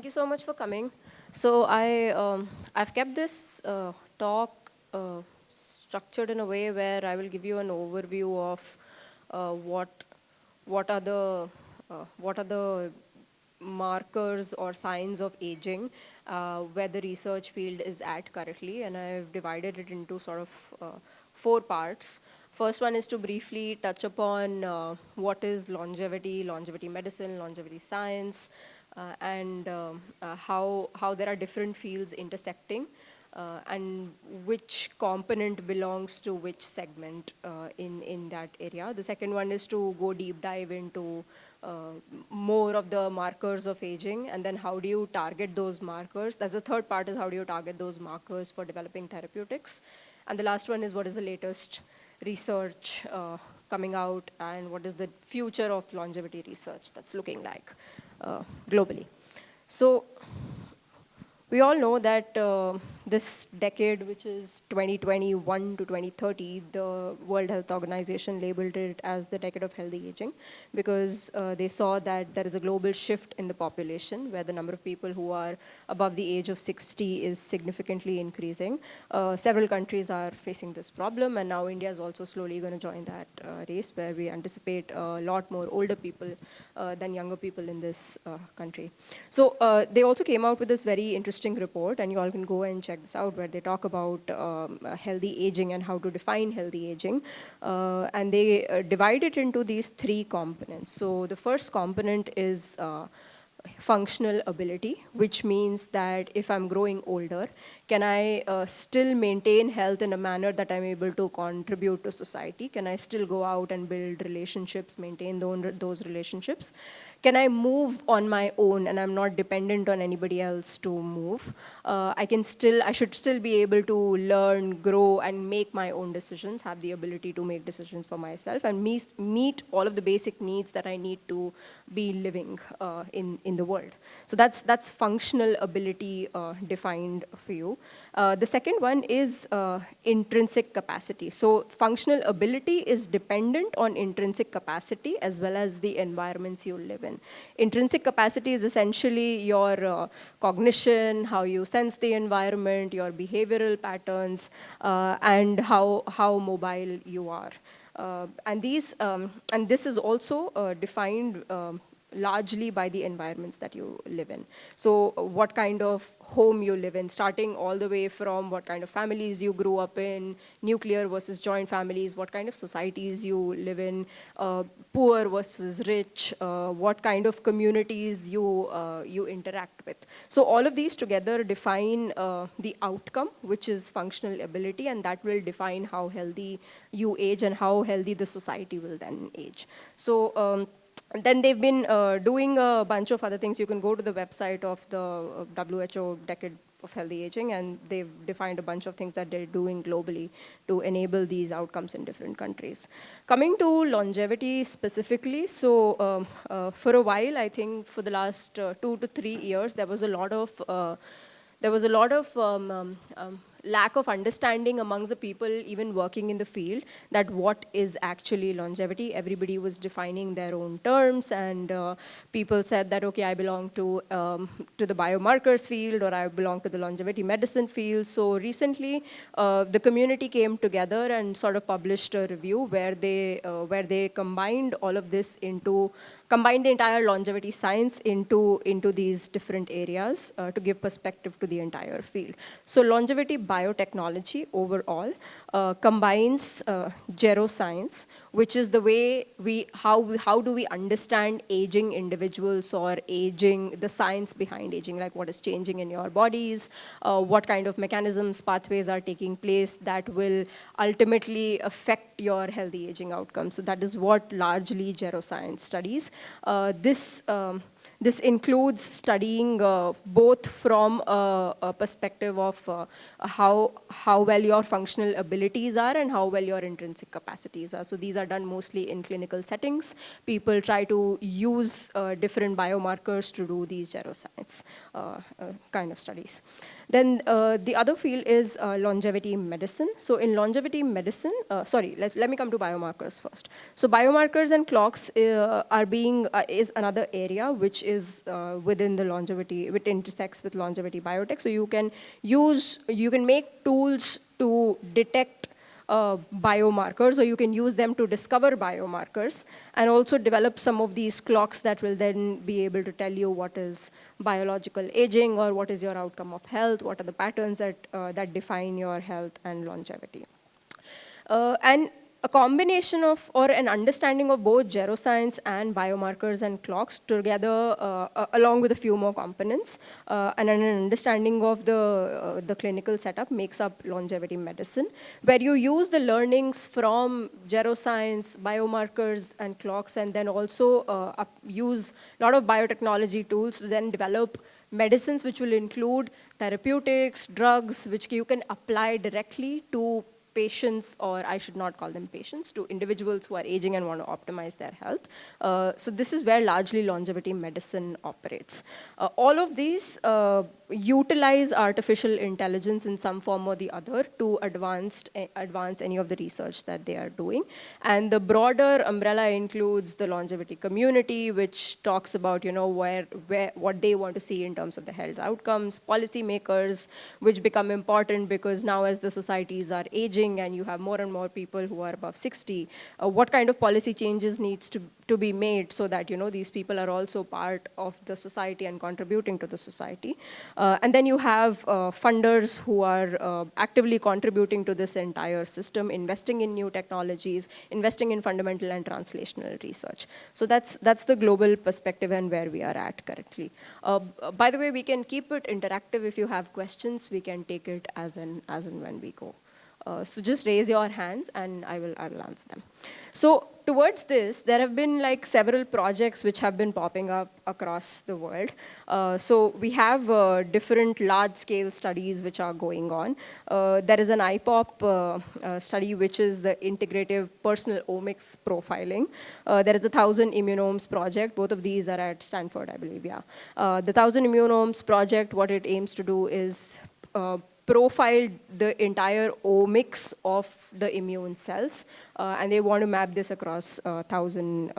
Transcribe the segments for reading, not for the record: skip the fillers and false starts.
you so much for coming. So I've kept this talk structured in a way where I will give you an overview of what are the markers or signs of aging, where the research field is at currently, and I've divided it into sort of 4 parts. First one is to briefly touch upon what is longevity, longevity medicine, longevity science, and how there are different fields intersecting, and which component belongs to which segment in that area. The second one is to go deep dive into more of the markers of aging, and then how do you target those markers. That's the third part, is how do you target those markers for developing therapeutics. And the last one is what is the latest research coming out, and what is the future of longevity research that's looking like globally. So we all know that this decade, which is 2021 to 2030, the World Health Organization labeled it as the decade of healthy aging, because they saw that there is a global shift in the population where the number of people who are above the age of 60 is significantly increasing. Several countries are facing this problem, and now India is also slowly going to join that race, where we anticipate a lot more older people than younger people in this country. So they also came out with this very interesting report, and you all can go and check this out, where they talk about healthy aging and how to define healthy aging. And they divide it into these 3 components. So the first component is functional ability, which means that if I'm growing older, can I still maintain health in a manner that I'm able to contribute to society? Can I still go out and build relationships, maintain those relationships? Can I move on my own and I'm not dependent on anybody else to move? I should still be able to learn, grow, and make my own decisions, have the ability to make decisions for myself, and meet all of the basic needs that I need to be living in the world. So that's functional ability defined for you. The second one is intrinsic capacity. So functional ability is dependent on intrinsic capacity as well as the environments you live in. Intrinsic capacity is essentially your cognition, how you sense the environment, your behavioral patterns, and how mobile you are. And this is also defined largely by the environments that you live in. So what kind of home you live in, starting all the way from what kind of families you grew up in, nuclear versus joint families, what kind of societies you live in, poor versus rich, what kind of communities you interact with. So all of these together define the outcome, which is functional ability, and that will define how healthy you age and how healthy the society will then age. So then they've been doing a bunch of other things. You can go to the website of the WHO Decade of Healthy Aging, and they've defined a bunch of things that they're doing globally to enable these outcomes in different countries. Coming to longevity specifically, so for a while, I think for the last 2 to 3 years, there was a lot of lack of understanding amongst the people even working in the field that what is actually longevity. Everybody was defining their own terms, and people said that, okay, I belong to the biomarkers field, or I belong to the longevity medicine field. So recently, the community came together and sort of published a review where they combined all of this combine the entire longevity science into these different areas to give perspective to the entire field. So longevity biotechnology overall combines geroscience, which is the way how do we understand aging individuals, or the science behind aging, like what is changing in your bodies, what kind of mechanisms, pathways are taking place that will ultimately affect your healthy aging outcomes. So that is what largely geroscience studies. This includes studying both from a perspective of how well your functional abilities are and how well your intrinsic capacities are. So these are done mostly in clinical settings. People try to use different biomarkers to do these geroscience kind of studies. Then the other field is longevity medicine. So in longevity medicine, let me come to biomarkers first. So biomarkers and clocks is another area which is within the longevity, which intersects with longevity biotech. So you can make tools to detect biomarkers, or you can use them to discover biomarkers, and also develop some of these clocks that will then be able to tell you what is biological aging, or what is your outcome of health, what are the patterns that define your health and longevity. And a combination of, or an understanding of both geroscience and biomarkers and clocks together, along with a few more components, and an understanding of the clinical setup makes up longevity medicine, where you use the learnings from geroscience, biomarkers, and clocks, and then also use a lot of biotechnology tools to then develop medicines which will include therapeutics, drugs, which you can apply directly to patients, or I should not call them patients, to individuals who are aging and want to optimize their health. So this is where largely longevity medicine operates. All of these utilize artificial intelligence in some form or the other to advance any of the research that they are doing. And the broader umbrella includes the longevity community, which talks about, what they want to see in terms of the health outcomes, policymakers, which become important because now as the societies are aging and you have more and more people who are above 60, what kind of policy changes needs to be made so that, these people are also part of the society and contributing to the society. And then you have funders who are actively contributing to this entire system, investing in new technologies, investing in fundamental and translational research. So that's the global perspective and where we are at currently. By the way, we can keep it interactive. If you have questions, we can take it as and when we go. So just raise your hands and I will answer them. So towards this, there have been like several projects which have been popping up across the world. So we have different large-scale studies which are going on. There is an IPOP study, which is the integrative personal omics profiling. There is a 1,000 Immunosomes project. Both of these are at Stanford, I believe, yeah. The 1,000 Immunosomes project, what it aims to do is profile the entire OMIX of the immune cells, and they want to map this across 1,000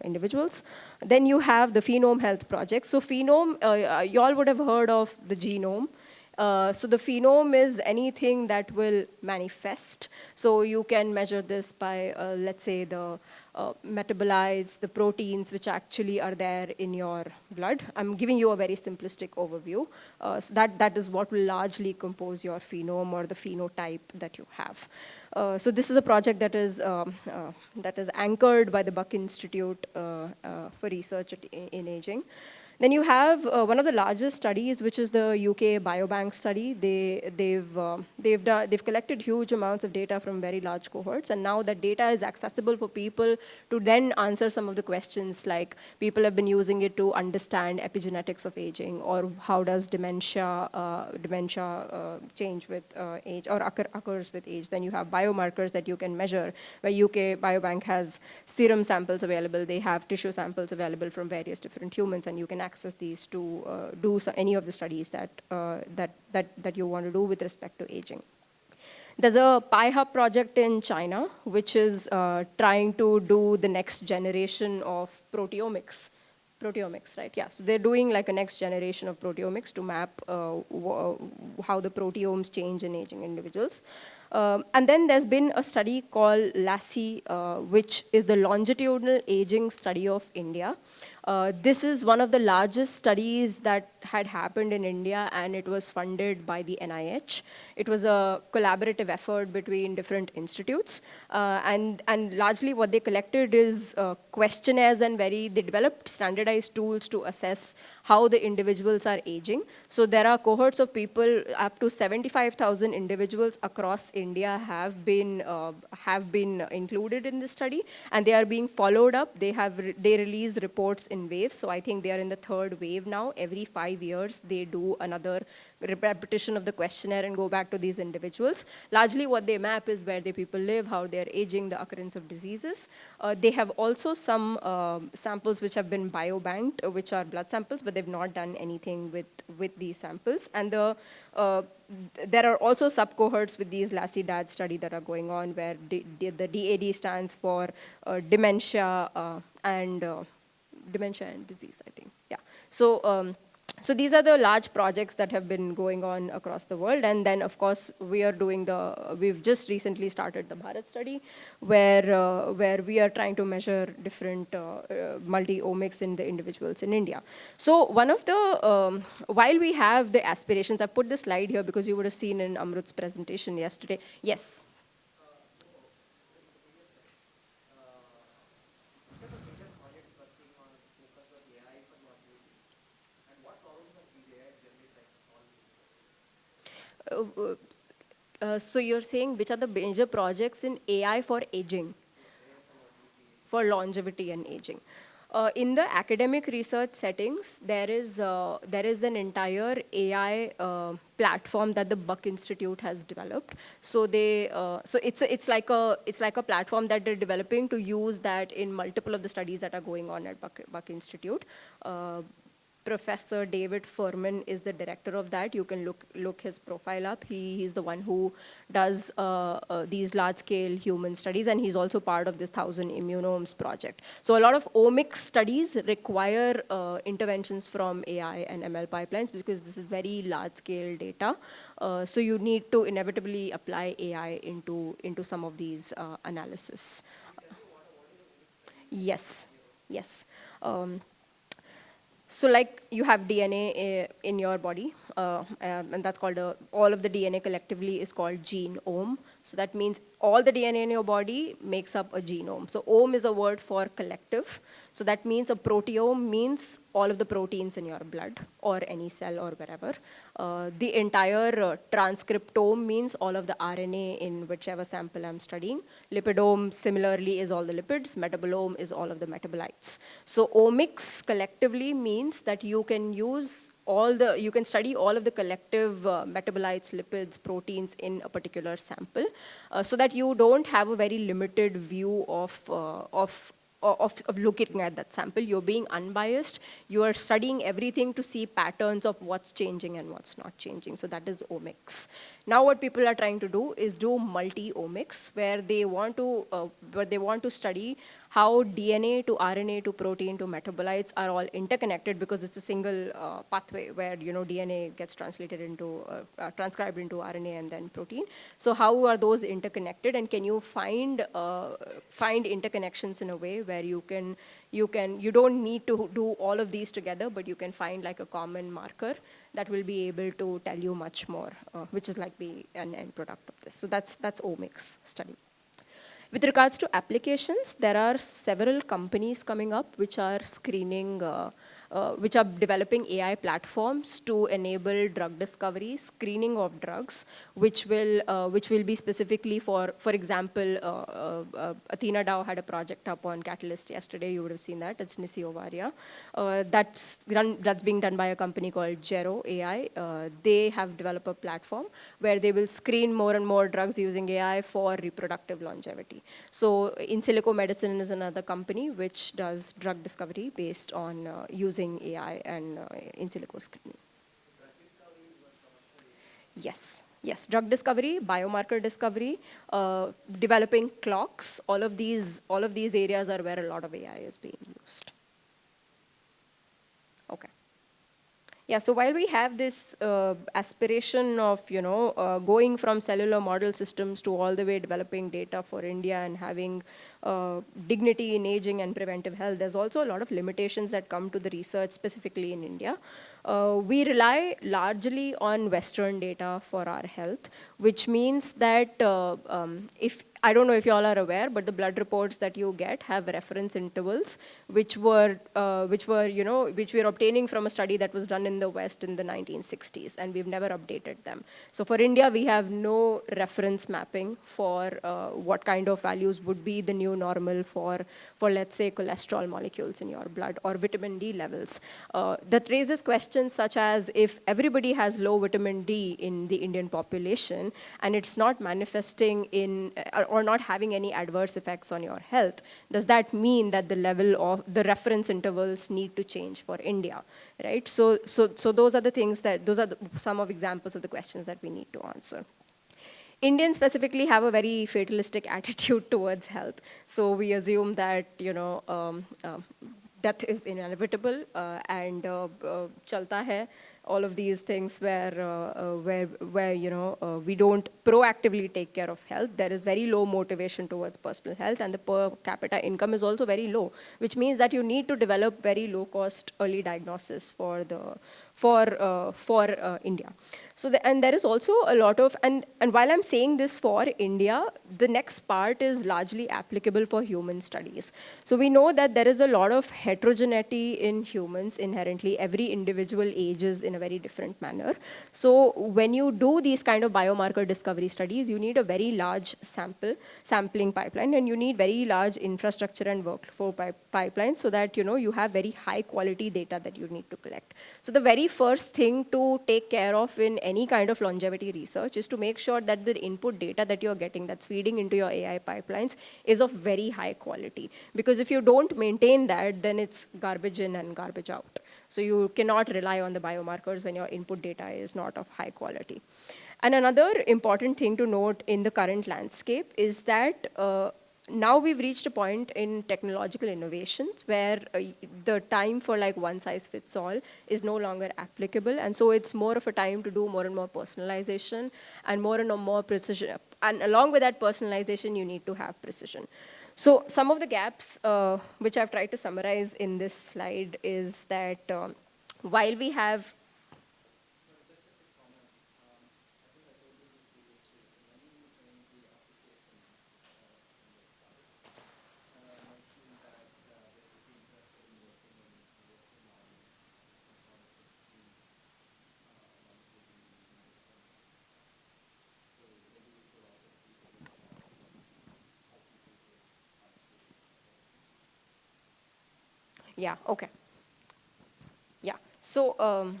individuals. Then you have the Phenome Health Project. So Phenome, you all would have heard of the genome. So the phenome is anything that will manifest. So you can measure this by, let's say, the metabolites, the proteins which actually are there in your blood. I'm giving you a very simplistic overview. So that is what will largely compose your phenome or the phenotype that you have. So this is a project that is anchored by the Buck Institute for Research in Aging. Then you have one of the largest studies, which is the UK biobank study. They've collected huge amounts of data from very large cohorts, and now that data is accessible for people to then answer some of the questions, like people have been using it to understand epigenetics of aging, or how does dementia change with age, or occurs with age. Then you have biomarkers that you can measure, where UK biobank has serum samples available. They have tissue samples available from various different humans, and you can access these to do any of the studies that you want to do with respect to aging. There's a Pihub project in China, which is trying to do the next generation of proteomics. Proteomics, right? Yeah, so they're doing like a next generation of proteomics to map how the proteomes change in aging individuals. And then there's been a study called LASI, which is the Longitudinal Aging Study of India. This is one of the largest studies that had happened in India, and it was funded by the NIH. It was a collaborative effort between different institutes, and largely what they collected is questionnaires, and they developed standardized tools to assess how the individuals are aging. So there are cohorts of people, up to 75,000 individuals across India have been included in this study, and they are being followed up. They release reports in in waves. So I think they are in the third wave now. Every 5 years, they do another repetition of the questionnaire and go back to these individuals. Largely what they map is where the people live, how they're aging, the occurrence of diseases. They have also some samples which have been biobanked, which are blood samples, but they've not done anything with these samples. And there are also sub-cohorts with these LASI DAD study that are going on where the DAD stands for dementia and disease, I think. Yeah. So these are the large projects that have been going on across the world. And then, of course, we've just recently started the Bharat study where we are trying to measure different multi-omics in the individuals in India. So one of the, while we have the aspirations, I put this slide here because you would have seen in Amrut's presentation yesterday. Yes. So you're saying which are the major projects in AI for aging, for longevity and aging? In the academic research settings, there is an entire AI platform that the Buck Institute has developed. So it's like a platform that they're developing to use that in multiple of the studies that are going on at Buck Institute. Professor David Furman is the director of that. You can look his profile up. He's the one who does these large-scale human studies, and he's also part of this 1,000 Immunosomes project. So a lot of omics studies require interventions from AI and ML pipelines because this is very large-scale data. So you need to inevitably apply AI into some of these analysis. Yes, yes. So like you have DNA in your body, and that's called all of the DNA collectively is called genome. So that means all the DNA in your body makes up a genome. So ome is a word for collective. So that means a proteome means all of the proteins in your blood or any cell or wherever. The entire transcriptome means all of the RNA in whichever sample I'm studying. Lipidome similarly is all the lipids. Metabolome is all of the metabolites. So omics collectively means that you can use you can study all of the collective metabolites, lipids, proteins in a particular sample, so that you don't have a very limited view of looking at that sample. You're being unbiased. You are studying everything to see patterns of what's changing and what's not changing. So that is omics. Now what people are trying to do is do multi-omics, where they want to study how DNA to RNA to protein to metabolites are all interconnected, because it's a single pathway where DNA gets translated into transcribed into RNA and then protein. So how are those interconnected, and can you find interconnections in a way where you don't need to do all of these together, but you can find like a common marker that will be able to tell you much more, which is like an end product of this. So that's omics study. With regards to applications, there are several companies coming up which are screening, which are developing AI platforms to enable drug discovery, screening of drugs, which will be specifically for example, Athena Dow had a project up on Catalyst yesterday. You would have seen that. It's Nissi Ovaria. That's being done by a company called Gero AI. They have developed a platform where they will screen more and more drugs using AI for reproductive longevity. So In Silico Medicine is another company which does drug discovery based on using AI and in silico screening. Yes, yes, drug discovery, biomarker discovery, developing clocks. All of these areas are where a lot of AI is being used. Okay. Yeah, so while we have this aspiration of, going from cellular model systems to all the way developing data for India and having dignity in aging and preventive health, there's also a lot of limitations that come to the research specifically in India. We rely largely on Western data for our health, which means that I don't know if you all are aware, but the blood reports that you get have reference intervals, which we're obtaining from a study that was done in the West in the 1960s, and we've never updated them. So for India, we have no reference mapping for what kind of values would be the new new normal for let's say, cholesterol molecules in your blood or vitamin D levels. That raises questions such as, if everybody has low vitamin D in the Indian population and it's not manifesting in or not having any adverse effects on your health, does that mean that the level of the reference intervals need to change for India, right? So those are the things some of examples of the questions that we need to answer. Indians specifically have a very fatalistic attitude towards health. So we assume that, death is inevitable and chalta hai. All of these things where we don't proactively take care of health. There is very low motivation towards personal health, and the per capita income is also very low, which means that you need to develop very low cost early diagnosis for India. So and there is also a lot of, and while I'm saying this for India, the next part is largely applicable for human studies. So we know that there is a lot of heterogeneity in humans inherently. Every individual ages in a very different manner. So when you do these kind of biomarker discovery studies, you need a very large sampling pipeline, and you need very large infrastructure and workflow pipelines, so that you have very high quality data that you need to collect. So the very first thing to take care of in any kind of longevity research is to make sure that the input data that you're getting, that's feeding into your AI pipelines, is of very high quality. Because if you don't maintain that, then it's garbage in and garbage out. So you cannot rely on the biomarkers when your input data is not of high quality. And another important thing to note in the current landscape is that now we've reached a point in technological innovations where the time for like one size fits all is no longer applicable. And so it's more of a time to do more and more personalization and more precision. And along with that personalization, you need to have precision. So some of the gaps which I've tried to summarize in this slide is that while we have Yeah, okay. Yeah, so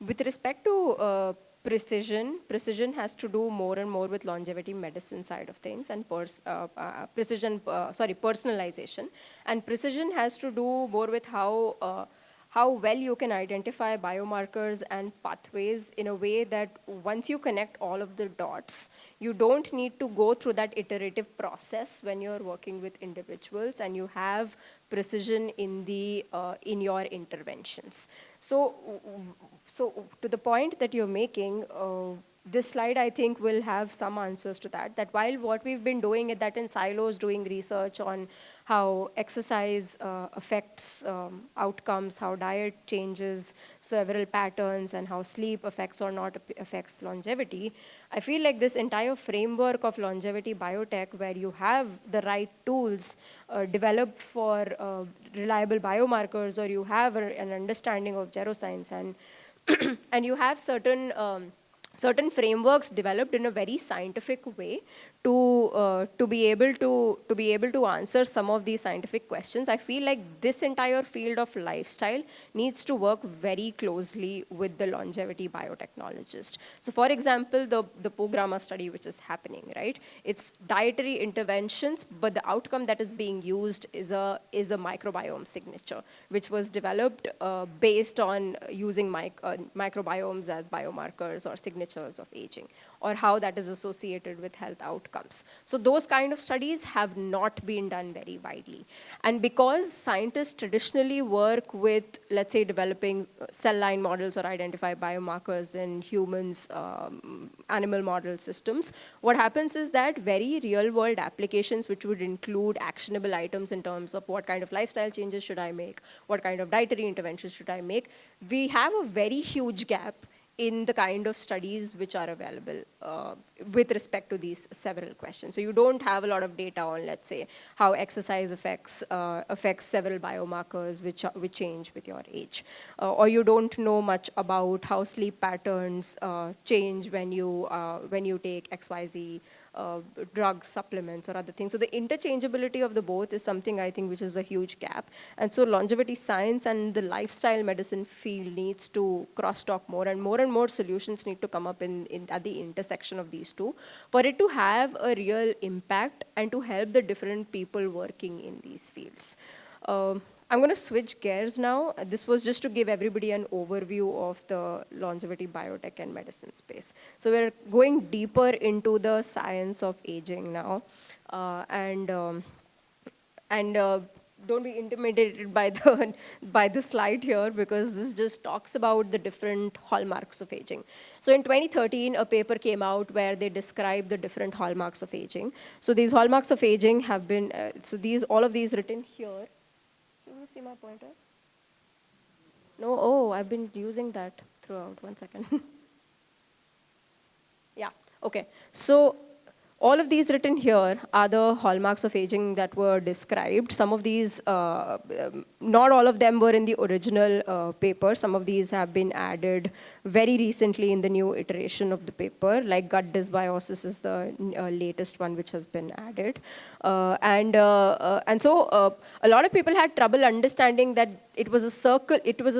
with respect to precision has to do more and more with longevity medicine side of things, and personalization. And precision has to do more with how well you can identify biomarkers and pathways in a way that once you connect all of the dots, you don't need to go through that iterative process when you're working with individuals, and you have precision in your interventions. So to the point that you're making, this slide, I think, will have some answers to that while what we've been doing is that in silos, doing research on how exercise affects outcomes, how diet changes several patterns, and how sleep affects or not affects longevity, I feel like this entire framework of longevity biotech, where you have the right tools developed for reliable biomarkers, or you have an understanding of geroscience, and and you have certain frameworks developed in a very scientific way to be able to answer some of these scientific questions. I feel like this entire field of lifestyle needs to work very closely with the longevity biotechnologist. So for example, the Zugrama study which is happening, right? It's dietary interventions, but the outcome that is being used is a microbiome signature, which was developed based on using microbiomes as biomarkers or signatures of aging, or how that is associated with health outcomes. So those kind of studies have not been done very widely. And because scientists traditionally work with, let's say, developing cell line models or identify biomarkers in humans, animal model systems, what happens is that very real world applications, which would include actionable items in terms of what kind of lifestyle changes should I make, what kind of dietary interventions should I make, we have a very huge gap in the kind of studies which are available with respect to these several questions. So you don't have a lot of data on, let's say, how exercise affects several biomarkers which change with your age, or you don't know much about how sleep patterns change when you take XYZ drugs, supplements, or other things. So the interchangeability of the both is something I think which is a huge gap. And so longevity science and the lifestyle medicine field needs to cross-talk more, and more solutions need to come up at the intersection of these two for it to have a real impact and to help the different people working in these fields. I'm going to switch gears now. This was just to give everybody an overview of the longevity, biotech, and medicine space. So we're going deeper into the science of aging now. Don't be intimidated by the slide here, because this just talks about the different hallmarks of aging. So in 2013, a paper came out where they described the different hallmarks of aging. So these hallmarks of aging have been, all of these written here. Can you see my pointer? No, oh, I've been using that throughout. 1 second. Yeah, okay. So all of these written here are the hallmarks of aging that were described. Some of these, not all of them were in the original paper. Some of these have been added very recently in the new iteration of the paper, like gut dysbiosis is the latest one which has been added. And so a lot of people had trouble understanding that it was a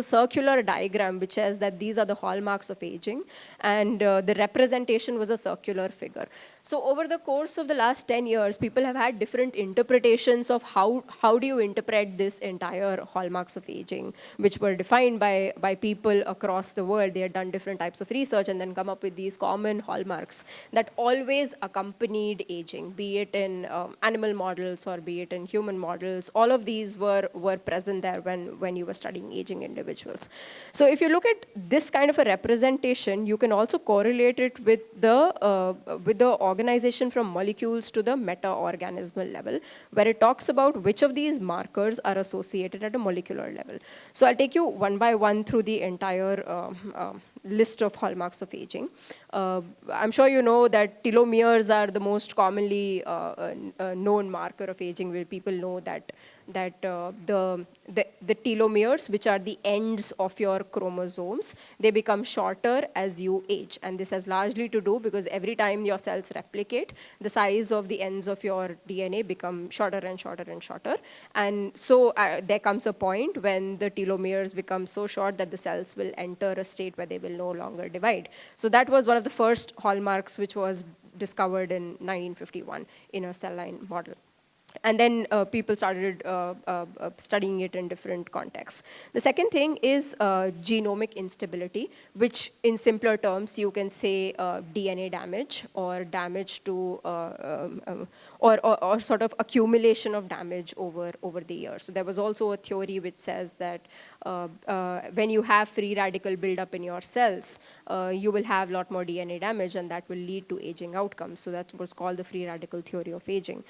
circular diagram which says that these are the hallmarks of aging, and the representation was a circular figure. So over the course of the last 10 years, people have had different interpretations of how do you interpret this entire hallmarks of aging, which were defined by people across the world. They had done different types of research and then come up with these common hallmarks that always accompanied aging, be it in animal models or be it in human models. All of these were present there when you were studying aging individuals. So if you look at this kind of a representation, you can also correlate it with the organization from molecules to the meta-organismal level, where it talks about which of these markers are associated at a molecular level. So I'll take you one by one through the entire list of hallmarks of aging. I'm sure you know that telomeres are the most commonly known marker of aging, where people know that the telomeres, which are the ends of your chromosomes, they become shorter as you age. And this has largely to do because every time your cells replicate, the size of the ends of your DNA become shorter and shorter and shorter. And so there comes a point when the telomeres become so short that the cells will enter a state where they will no longer divide. So that was one of the first hallmarks which was discovered in 1951 in a cell line model. And then people started studying it in different contexts. The second thing is genomic instability, which in simpler terms, you can say DNA damage or damage to, or sort of accumulation of damage over the years. So there was also a theory which says that when you have free radical buildup in your cells, you will have a lot more DNA damage, and that will lead to aging outcomes. So that was called the free radical theory of aging.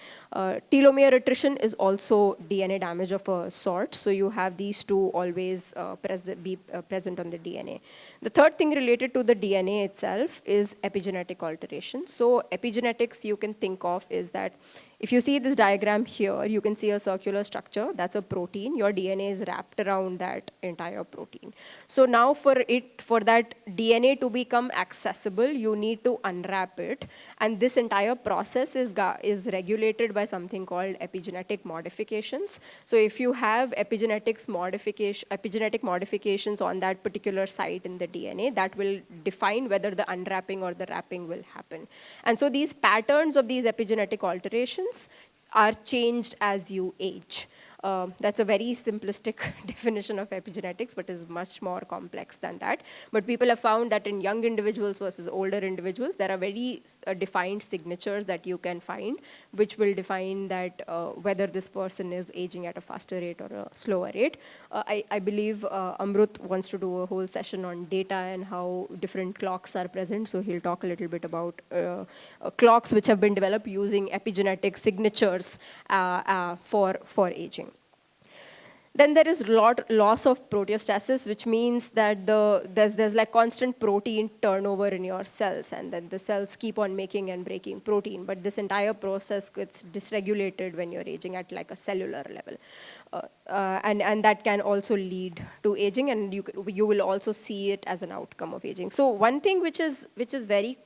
Telomere attrition is also DNA damage of a sort. So you have these two always present on the DNA. The third thing related to the DNA itself is epigenetic alteration. So epigenetics you can think of is that if you see this diagram here, you can see a circular structure. That's a protein. Your DNA is wrapped around that entire protein. So now for that DNA to become accessible, you need to unwrap it. And this entire process is regulated by something called epigenetic modifications. So if you have epigenetic modifications on that particular site in the DNA, that will define whether the unwrapping or the wrapping will happen. And so these patterns of these epigenetic alterations are changed as you age. That's a very simplistic definition of epigenetics, but is much more complex than that. But people have found that in young individuals versus older individuals, there are very defined signatures that you can find, which will define that whether this person is aging at a faster rate or a slower rate. I believe Amrut wants to do a whole session on data and how different clocks are present. So he'll talk a little bit about clocks which have been developed using epigenetic signatures for aging. Then there is loss of proteostasis, which means that there's like constant protein turnover in your cells, and then the cells keep on making and breaking protein. But this entire process gets dysregulated when you're aging at like a cellular level. And that can also lead to aging, and you will also see it as an outcome of aging. So one thing which is very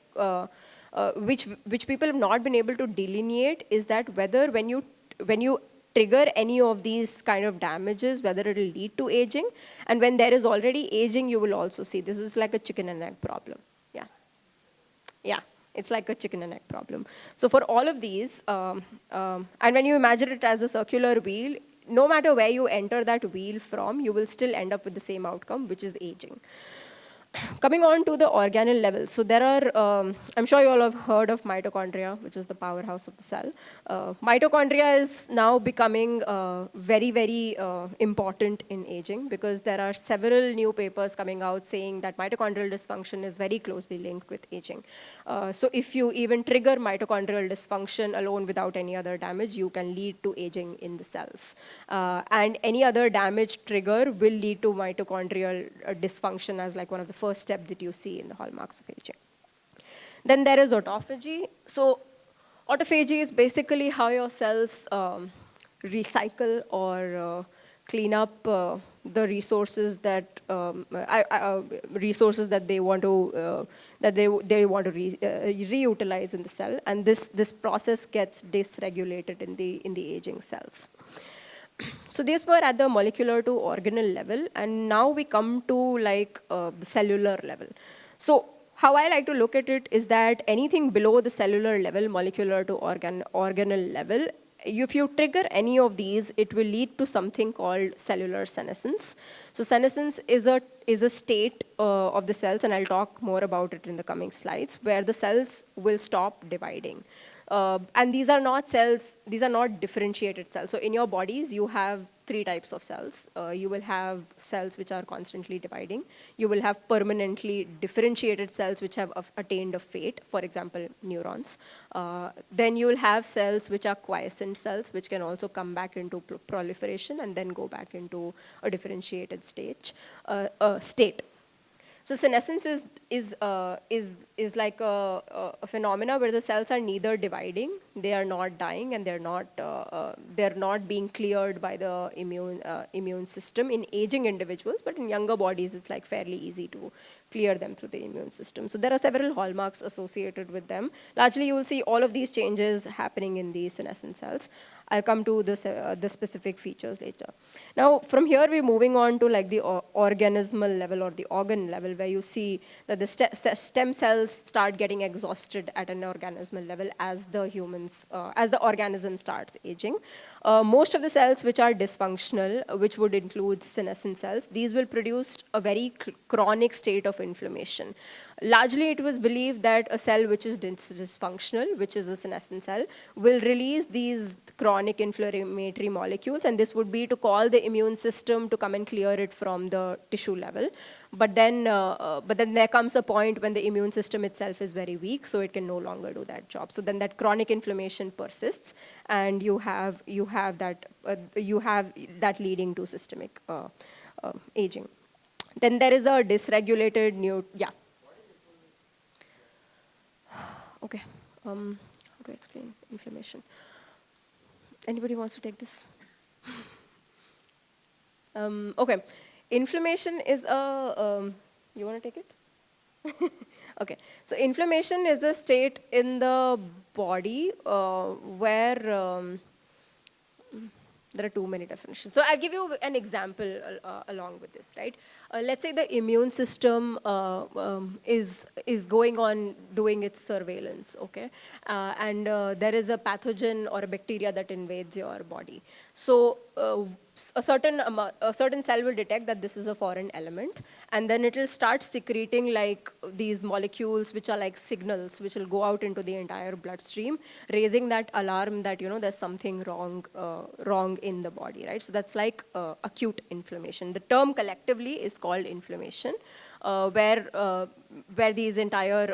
which people have not been able to delineate is that whether when you trigger any of these kind of damages, whether it will lead to aging, and when there is already aging, you will also see this is like a chicken and egg problem. Yeah, yeah. It's like a chicken and egg problem. So for all of these, and when you imagine it as a circular wheel, no matter where you enter that wheel from, you will still end up with the same outcome, which is aging. Coming on to the organelle level, so there are, I'm sure you all have heard of mitochondria, which is the powerhouse of the cell. Mitochondria is now becoming very, very important in aging because there are several new papers coming out saying that mitochondrial dysfunction is very closely linked with aging. So if you even trigger mitochondrial dysfunction alone without any other damage, you can lead to aging in the cells. And any other damage trigger will lead to mitochondrial dysfunction as like one of the first step that you see in the hallmarks of aging. Then there is autophagy. So autophagy is basically how your cells recycle or clean up the resources that they want to reutilize in the cell, and this process gets dysregulated in the aging cells. So these were at the molecular to organelle level, and now we come to like the cellular level. So how I like to look at it is that anything below the cellular level, molecular to organelle level, if you trigger any of these, it will lead to something called cellular senescence. So senescence is a state of the cells, and I'll talk more about it in the coming slides, where the cells will stop dividing. And these are not cells, these are not differentiated cells. So in your bodies, you have three types of cells. You will have cells which are constantly dividing. You will have permanently differentiated cells which have attained a fate, for example, neurons. Then you will have cells which are quiescent cells, which can also come back into proliferation and then go back into a differentiated state. So senescence is like a phenomena where the cells are neither dividing, they are not dying, and they're not being cleared by the immune system in aging individuals, but in younger bodies it's like fairly easy to clear them through the immune system. So there are several hallmarks associated with them. Largely you will see all of these changes happening in the senescent cells. I'll come to the specific features later. Now, from here, we're moving on to like the organismal level or the organ level, where you see that the stem cells start getting exhausted at an organismal level as the organism starts aging. Most of the cells which are dysfunctional, which would include senescent cells, these will produce a very chronic state of inflammation. Largely, it was believed that a cell which is dysfunctional, which is a senescent cell, will release these chronic inflammatory molecules, and this would be to call the immune system to come and clear it from the tissue level. But then there comes a point when the immune system itself is very weak, so it can no longer do that job. So then that chronic inflammation persists, and you have that leading to systemic aging. Then there is a dysregulated Okay. How to explain inflammation? Anybody wants to take this? Okay. Inflammation is a, you want to take it? Okay. So inflammation is a state in the body where there are too many definitions. So I'll give you an example along with this, right? Let's say the immune system is going on doing its surveillance, okay? And there is a pathogen or a bacteria that invades your body. So a certain cell will detect that this is a foreign element, and then it will start secreting like these molecules which are like signals which will go out into the entire bloodstream, raising that alarm that there's something wrong in the body, right? So that's like acute inflammation. The term collectively is called inflammation, where these entire,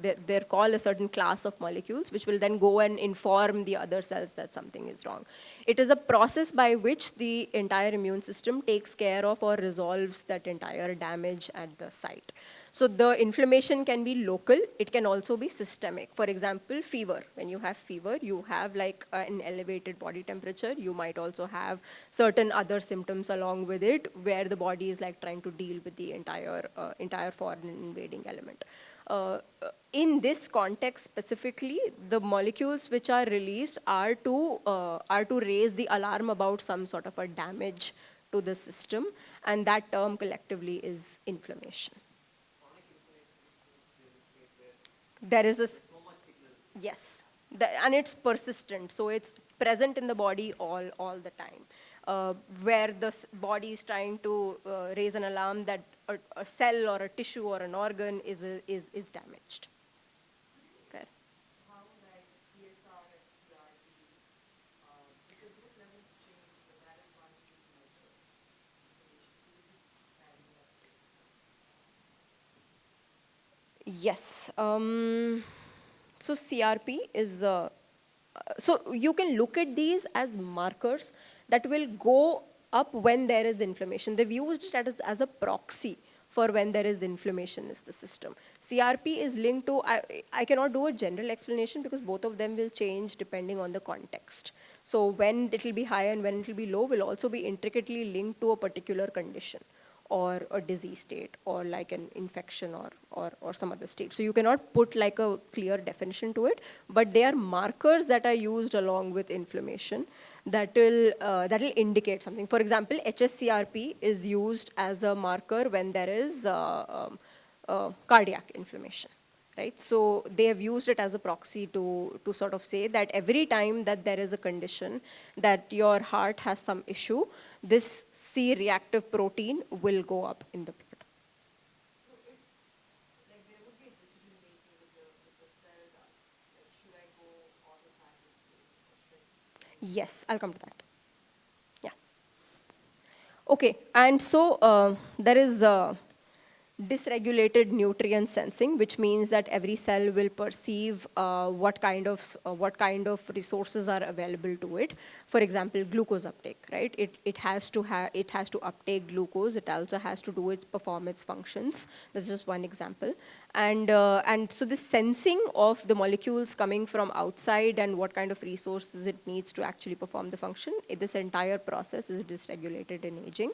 they're called a certain class of molecules which will then go and inform the other cells that something is wrong. It is a process by which the entire immune system takes care of or resolves that entire damage at the site. So the inflammation can be local, it can also be systemic. For example, fever. When you have fever, you have like an elevated body temperature. You might also have certain other symptoms along with it where the body is like trying to deal with the entire foreign invading element. In this context specifically, the molecules which are released are to raise the alarm about some sort of a damage to the system, and that term collectively is inflammation. There is a yes, and it's persistent, so it's present in the body all the time, where the body is trying to raise an alarm that a cell or a tissue or an organ is damaged. Okay. Yes. So CRP is, so you can look at these as markers that will go up when there is inflammation. They've used it as a proxy for when there is inflammation in the system. CRP is linked to, I cannot do a general explanation because both of them will change depending on the context. So when it will be high and when it will be low will also be intricately linked to a particular condition, or a disease state, or like an infection, or some other state. So you cannot put like a clear definition to it, but they are markers that are used along with inflammation that will indicate something. For example, HSCRP is used as a marker when there is cardiac inflammation. Right? So they have used it as a proxy to sort of say that every time that there is a condition that your heart has some issue, this C-reactive protein will go up in the blood. Yes, I'll come to that. Yeah. Okay, and so there is dysregulated nutrient sensing, which means that every cell will perceive what kind of resources are available to it. For example, glucose uptake, right? It has to uptake glucose. It also has to perform its functions. That's just one example. And so this sensing of the molecules coming from outside and what kind of resources it needs to actually perform the function, this entire process is dysregulated in aging.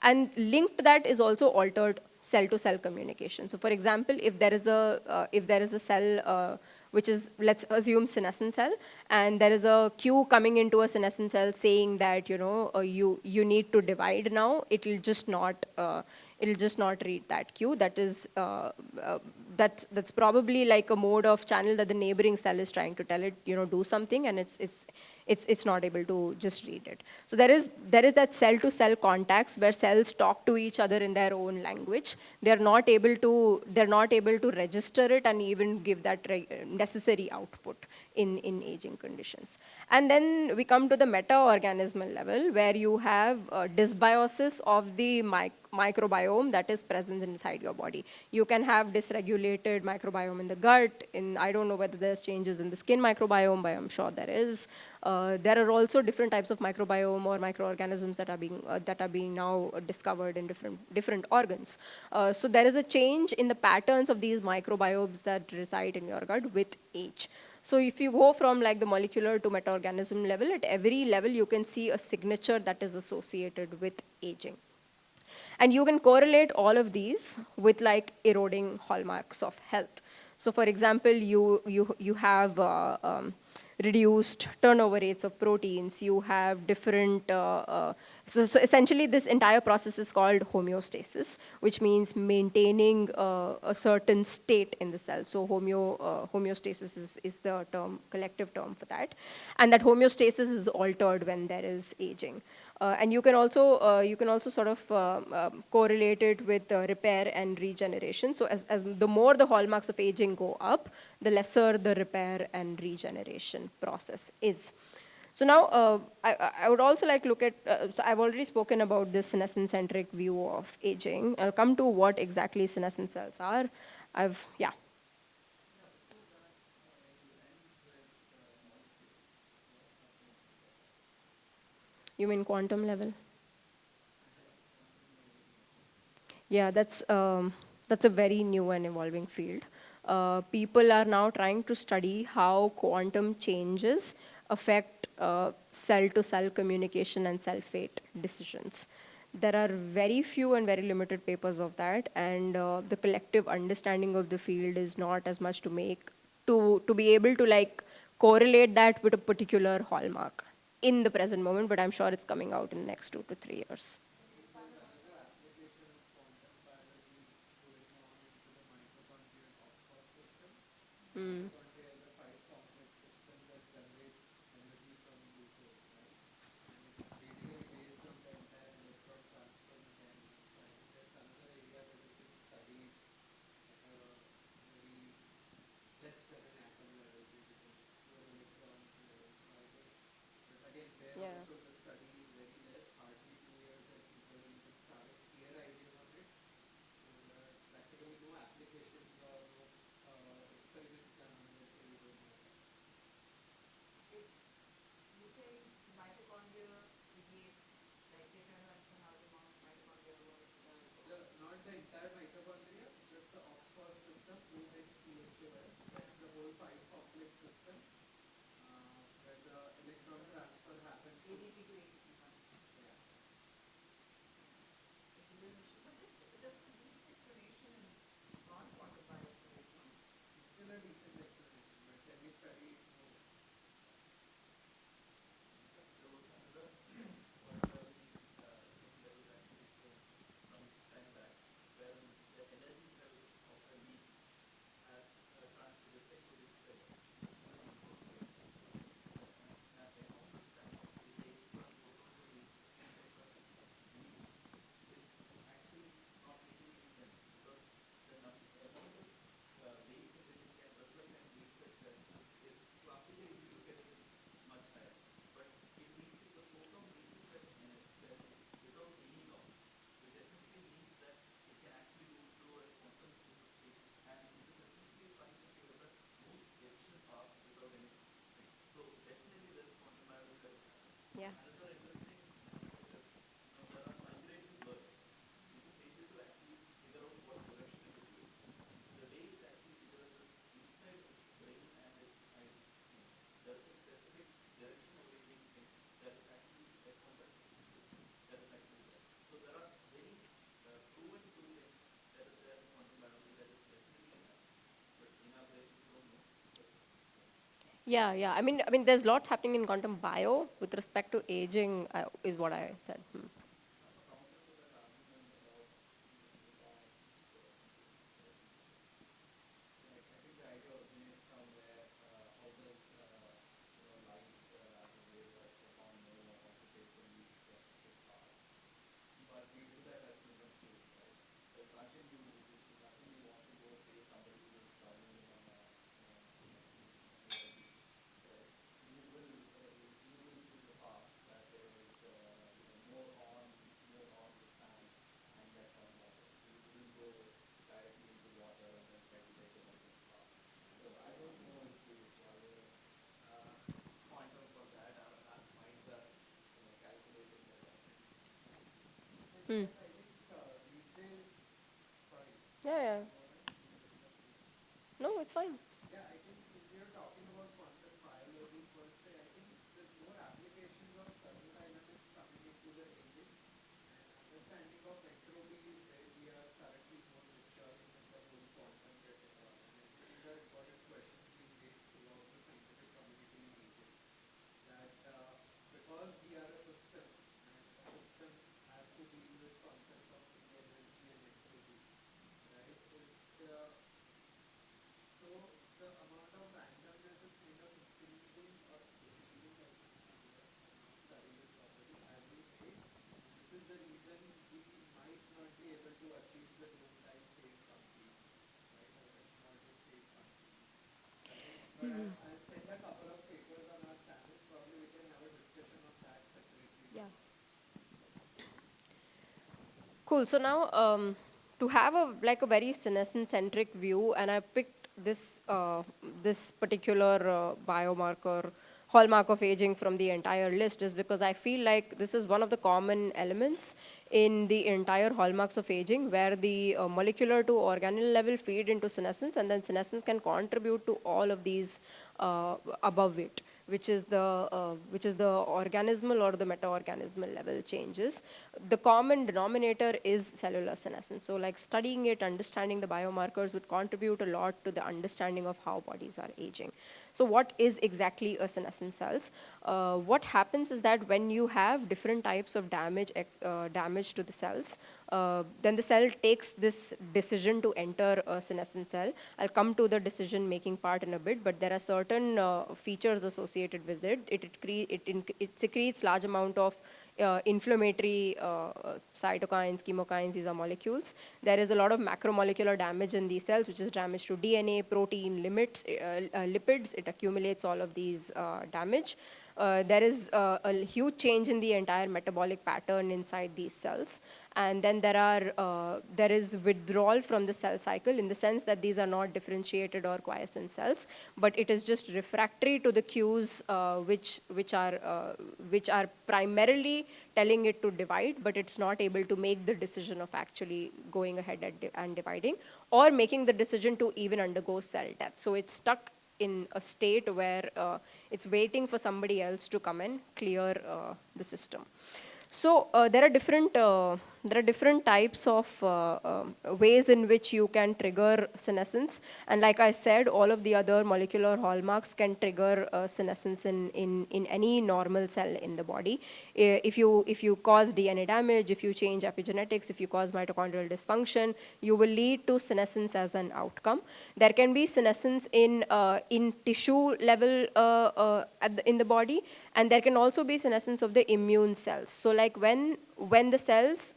And linked to that is also altered cell-to-cell communication. So for example, if there is a cell which is, let's assume, senescent cell, and there is a cue coming into a senescent cell saying that you need to divide now, it'll just not read that cue. That is that's probably like a mode of channel that the neighboring cell is trying to tell it, do something, and it's not able to just read it. So there is that cell-to-cell contacts where cells talk to each other in their own language. They're not able to register it and even give that necessary output in aging conditions. And then we come to the meta-organismal level, where you have dysbiosis of the microbiome that is present inside your body. You can have dysregulated microbiome in the gut. I don't know whether there's changes in the skin microbiome, but I'm sure there is. There are also different types of microbiome or microorganisms that are being now discovered in different organs. So there is a change in the patterns of these microbiomes that reside in your gut with age. So if you go from like the molecular to meta-organism level, at every level you can see a signature that is associated with aging. And you can correlate all of these with like eroding hallmarks of health. So for example, you have reduced turnover rates of proteins. You have different, so essentially this entire process is called homeostasis, which means maintaining a certain state in the cell. So homeostasis is the collective term for that. And that homeostasis is altered when there is aging. And you can also sort of correlate it with repair and regeneration. So as the more the hallmarks of aging go up, the lesser the repair and regeneration process is. So now I would also like to look at, so I've already spoken about this senescent-centric view of aging. I'll come to what exactly senescent cells are. You mean quantum level? Yeah, that's a very new and evolving field. People are now trying to study how quantum changes affect cell-to-cell communication and cell fate decisions. there are very few and very limited papers of that, and the collective understanding of the field is not as much to make to be able to like correlate that with a particular hallmark in the present moment, but I'm sure it's coming out in the next 2 to 3 years. Mm. Yeah. Yeah. Yeah, yeah. I mean, there's lots happening in quantum bio with respect to aging, is what I said. Hmm. Hmm. Yeah, yeah. No, it's fine. Yeah. Cool. So now, to have a like a very senescent centric view, and I picked this particular biomarker hallmark of aging from the entire list is because I feel like this is one of the common elements in the entire hallmarks of aging, where the molecular to organelle level feed into senescence, and then senescence can contribute to all of these above it. which is the organismal or the meta-organismal level changes. The common denominator is cellular senescence. So like studying it, understanding the biomarkers would contribute a lot to the understanding of how bodies are aging. So what is exactly a senescent cells? What happens is that when you have different types of damage to the cells, then the cell takes this decision to enter a senescent cell. I'll come to the decision making part in a bit, but there are certain features associated with it. It secretes large amount of inflammatory cytokines, chemokines, these are molecules. There is a lot of macromolecular damage in these cells, which is damage to DNA, protein, lipids. It accumulates all of these damage. There is a huge change in the entire metabolic pattern inside these cells. And then there is withdrawal from the cell cycle in the sense that these are not differentiated or quiescent cells, but it is just refractory to the cues which are primarily telling it to divide, but it's not able to make the decision of actually going ahead and dividing, or making the decision to even undergo cell death. So it's stuck in a state where it's waiting for somebody else to come and clear the system. So there are different types of ways in which you can trigger senescence, and like I said, all of the other molecular hallmarks can trigger senescence in any normal cell in the body. If you cause DNA damage, if you change epigenetics, if you cause mitochondrial dysfunction, you will lead to senescence as an outcome. There can be senescence in tissue level in the body, and there can also be senescence of the immune cells. So like when the cells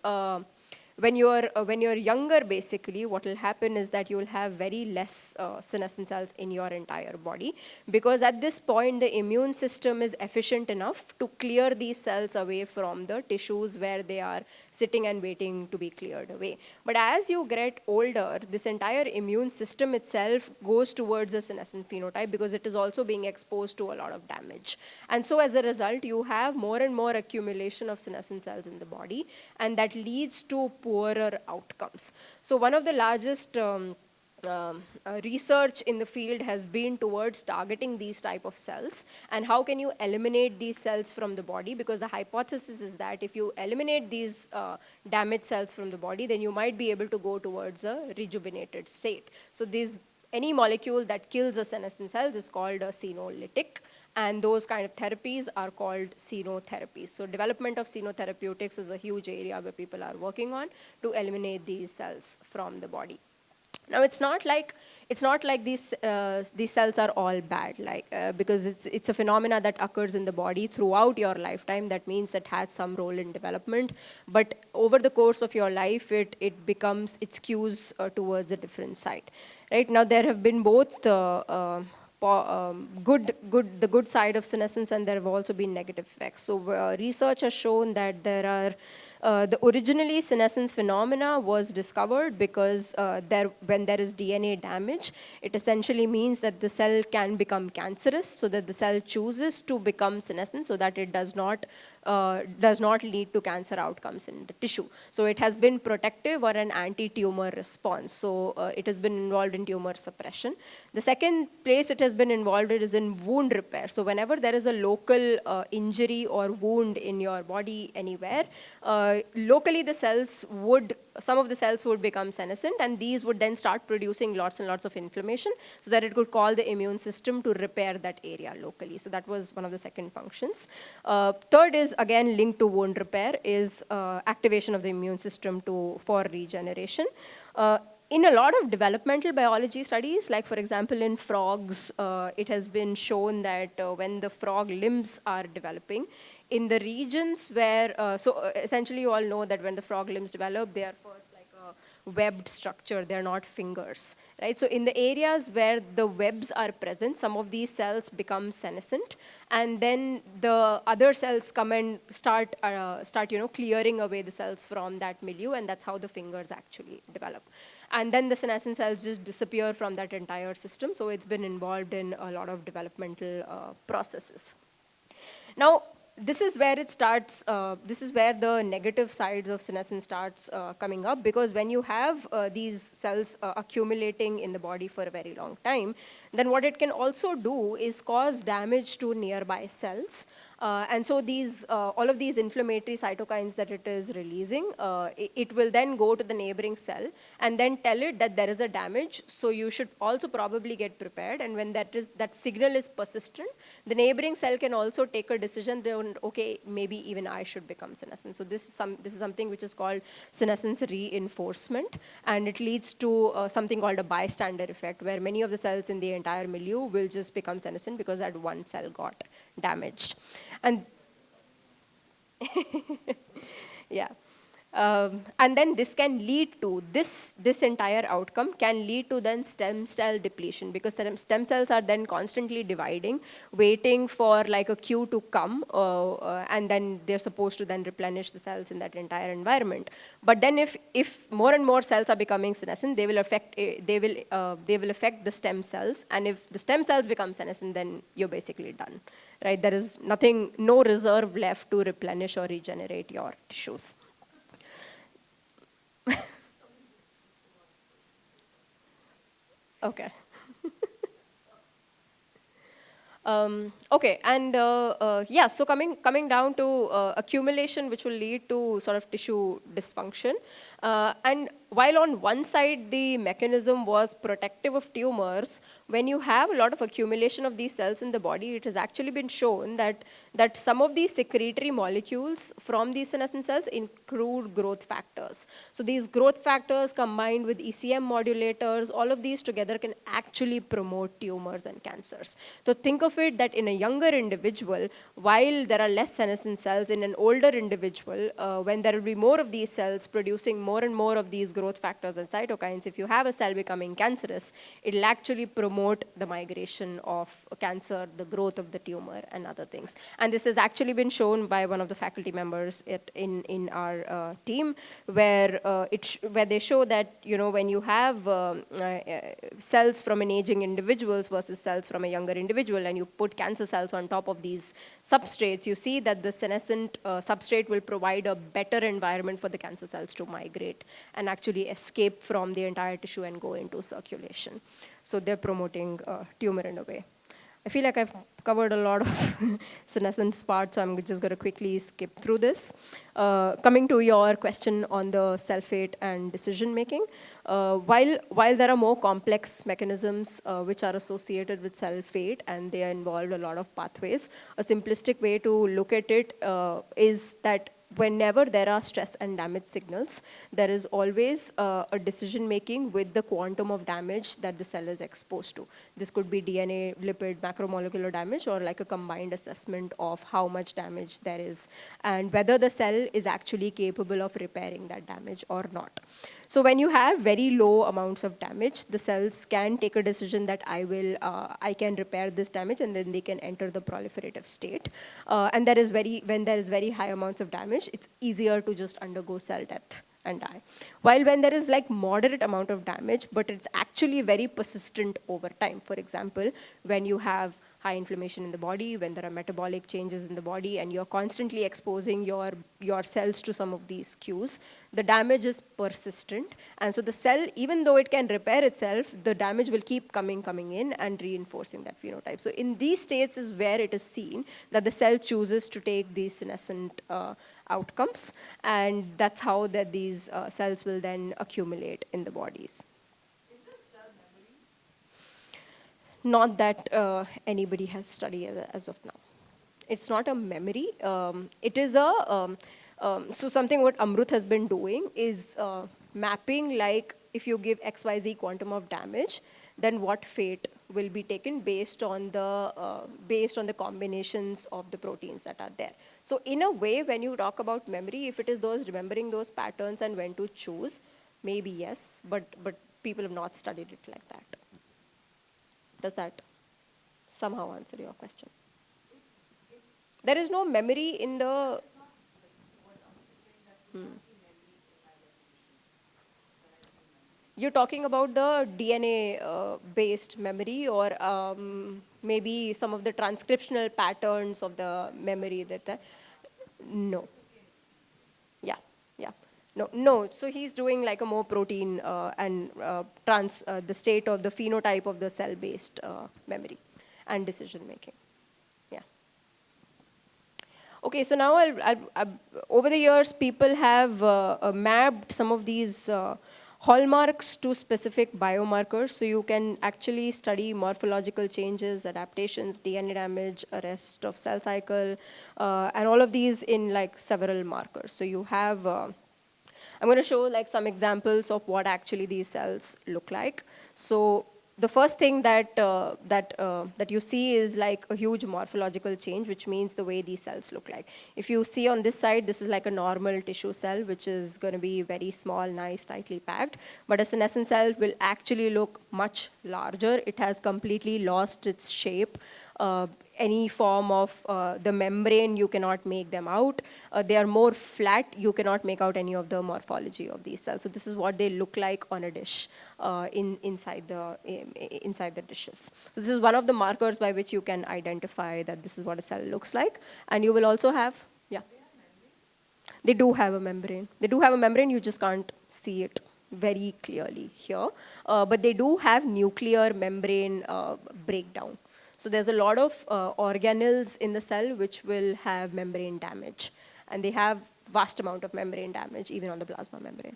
when you're younger, basically what will happen is that you will have very less senescent cells in your entire body, because at this point the immune system is efficient enough to clear these cells away from the tissues where they are sitting and waiting to be cleared away. But as you get older, this entire immune system itself goes towards a senescent phenotype because it is also being exposed to a lot of damage. And so as a result, you have more and more accumulation of senescent cells in the body, and that leads to poorer outcomes. So one of the largest research in the field has been towards targeting these type of cells and how can you eliminate these cells from the body, because the hypothesis is that if you eliminate these damaged cells from the body, then you might be able to go towards a rejuvenated state. So any molecule that kills a senescent cells is called a senolytic, and those kind of therapies are called senotherapies. So development of senotherapeutics is a huge area where people are working on to eliminate these cells from the body. Now it's not like these cells are all bad, because it's a phenomena that occurs in the body throughout your lifetime. That means it has some role in development, but over the course of your life, it skews towards a different side. Right now, there have been both the good side of senescence, and there have also been negative effects. So research has shown that there are the originally senescence phenomena was discovered because when there is DNA damage, it essentially means that the cell can become cancerous, so that the cell chooses to become senescent so that it does not lead to cancer outcomes in the tissue. So it has been protective or an anti-tumor response. So it has been involved in tumor suppression. The second place it has been involved in is in wound repair. So whenever there is a local injury or wound in your body anywhere, locally some of the cells would become senescent, and these would then start producing lots and lots of inflammation so that it could call the immune system to repair that area locally. So that was one of the second functions. Third is again linked to wound repair, is activation of the immune system for regeneration. In a lot of developmental biology studies, like for example in frogs, it has been shown that when the frog limbs are developing, in the regions where, essentially you all know that when the frog limbs develop, they are first like a webbed structure, they're not fingers, right? So in the areas where the webs are present, some of these cells become senescent, and then the other cells come and start clearing away the cells from that milieu, and that's how the fingers actually develop. And then the senescent cells just disappear from that entire system, so it's been involved in a lot of developmental processes. Now, this is where it starts, this is where the negative sides of senescence starts coming up, because when you have these cells accumulating in the body for a very long time, then what it can also do is cause damage to nearby cells. And so all of these inflammatory cytokines that it is releasing, it will then go to the neighboring cell and then tell it that there is a damage, so you should also probably get prepared. And when that signal is persistent, the neighboring cell can also take a decision that, okay, maybe even I should become senescent. So this is something which is called senescence reinforcement, and it leads to something called a bystander effect, where many of the cells in the entire milieu will just become senescent because that one cell got damaged. And yeah. And then this can lead to, this entire outcome can lead to then stem cell depletion, because stem cells are then constantly dividing, waiting for like a cue to come, and then they're supposed to then replenish the cells in that entire environment. But then if more and more cells are becoming senescent, they will affect the stem cells, and if the stem cells become senescent, then you're basically done, right? There is no reserve left to replenish or regenerate your tissues. Okay. Okay, and yeah, so coming down to accumulation, which will lead to sort of tissue dysfunction. And while on one side the mechanism was protective of tumors, when you have a lot of accumulation of these cells in the body, it has actually been shown that some of these secretory molecules from these senescent cells include growth factors. So these growth factors combined with ECM modulators, all of these together can actually promote tumors and cancers. So think of it that in a younger individual, while there are less senescent cells, in an older individual, when there will be more of these cells producing more and more of these growth factors and cytokines, if you have a cell becoming cancerous, it will actually promote the migration of cancer, the growth of the tumor, and other things. And this has actually been shown by one of the faculty members in our team, where they show that, you know, when you have cells from an aging individual versus cells from a younger individual, and you put cancer cells on top of these substrates, you see that the senescent substrate will provide a better environment for the cancer cells to migrate and actually escape from the entire tissue and go into circulation. So they're promoting tumor in a way. I feel like I've covered a lot of senescence parts, so I'm just going to quickly skip through this. Coming to your question on the cell fate and decision making, while there are more complex mechanisms which are associated with cell fate, and they involve a lot of pathways, a simplistic way to look at it is that whenever there are stress and damage signals, there is always a decision making with the quantum of damage that the cell is exposed to. This could be DNA, lipid, macromolecular damage, or like a combined assessment of how much damage there is and whether the cell is actually capable of repairing that damage or not. So when you have very low amounts of damage, the cells can take a decision that I can repair this damage, and then they can enter the proliferative state. And when there is very high amounts of damage, it's easier to just undergo cell death and die. While when there is like moderate amount of damage, but it's actually very persistent over time. For example, when you have high inflammation in the body, when there are metabolic changes in the body, and you're constantly exposing your cells to some of these cues, the damage is persistent. And so the cell, even though it can repair itself, the damage will keep coming in and reinforcing that phenotype. So in these states is where it is seen that the cell chooses to take these senescent outcomes, and that's how that these cells will then accumulate in the bodies. Not that anybody has studied as of now. It's not a memory. It is so something what Amrut has been doing is mapping, like if you give XYZ quantum of damage, then what fate will be taken based on the combinations of the proteins that are there. So in a way, when you talk about memory, if it is those remembering those patterns and when to choose, maybe yes, but people have not studied it like that. Does that somehow answer your question? There is no memory in the... You're talking about the DNA based memory, or maybe some of the transcriptional patterns of the memory that, no. Yeah, yeah. No, no. So he's doing like a more protein and the state of the phenotype of the cell-based memory and decision making. Yeah. Okay, so now over the years, people have mapped some of these hallmarks to specific biomarkers. So you can actually study morphological changes, adaptations, DNA damage, arrest of cell cycle, and all of these in like several markers. So you have, I'm going to show like some examples of what actually these cells look like. So the first thing that you see is like a huge morphological change, which means the way these cells look like. If you see on this side, this is like a normal tissue cell, which is going to be very small, nice, tightly packed. But a senescent cell will actually look much larger. It has completely lost its shape. Any form of the membrane, you cannot make them out. They are more flat. You cannot make out any of the morphology of these cells. So this is what they look like on a dish inside the dishes. So this is one of the markers by which you can identify that this is what a cell looks like. And you will also have, yeah. They do have a membrane. They do have a membrane. You just can't see it very clearly here. But they do have nuclear membrane breakdown. So there's a lot of organelles in the cell which will have membrane damage. And they have vast amount of membrane damage even on the plasma membrane.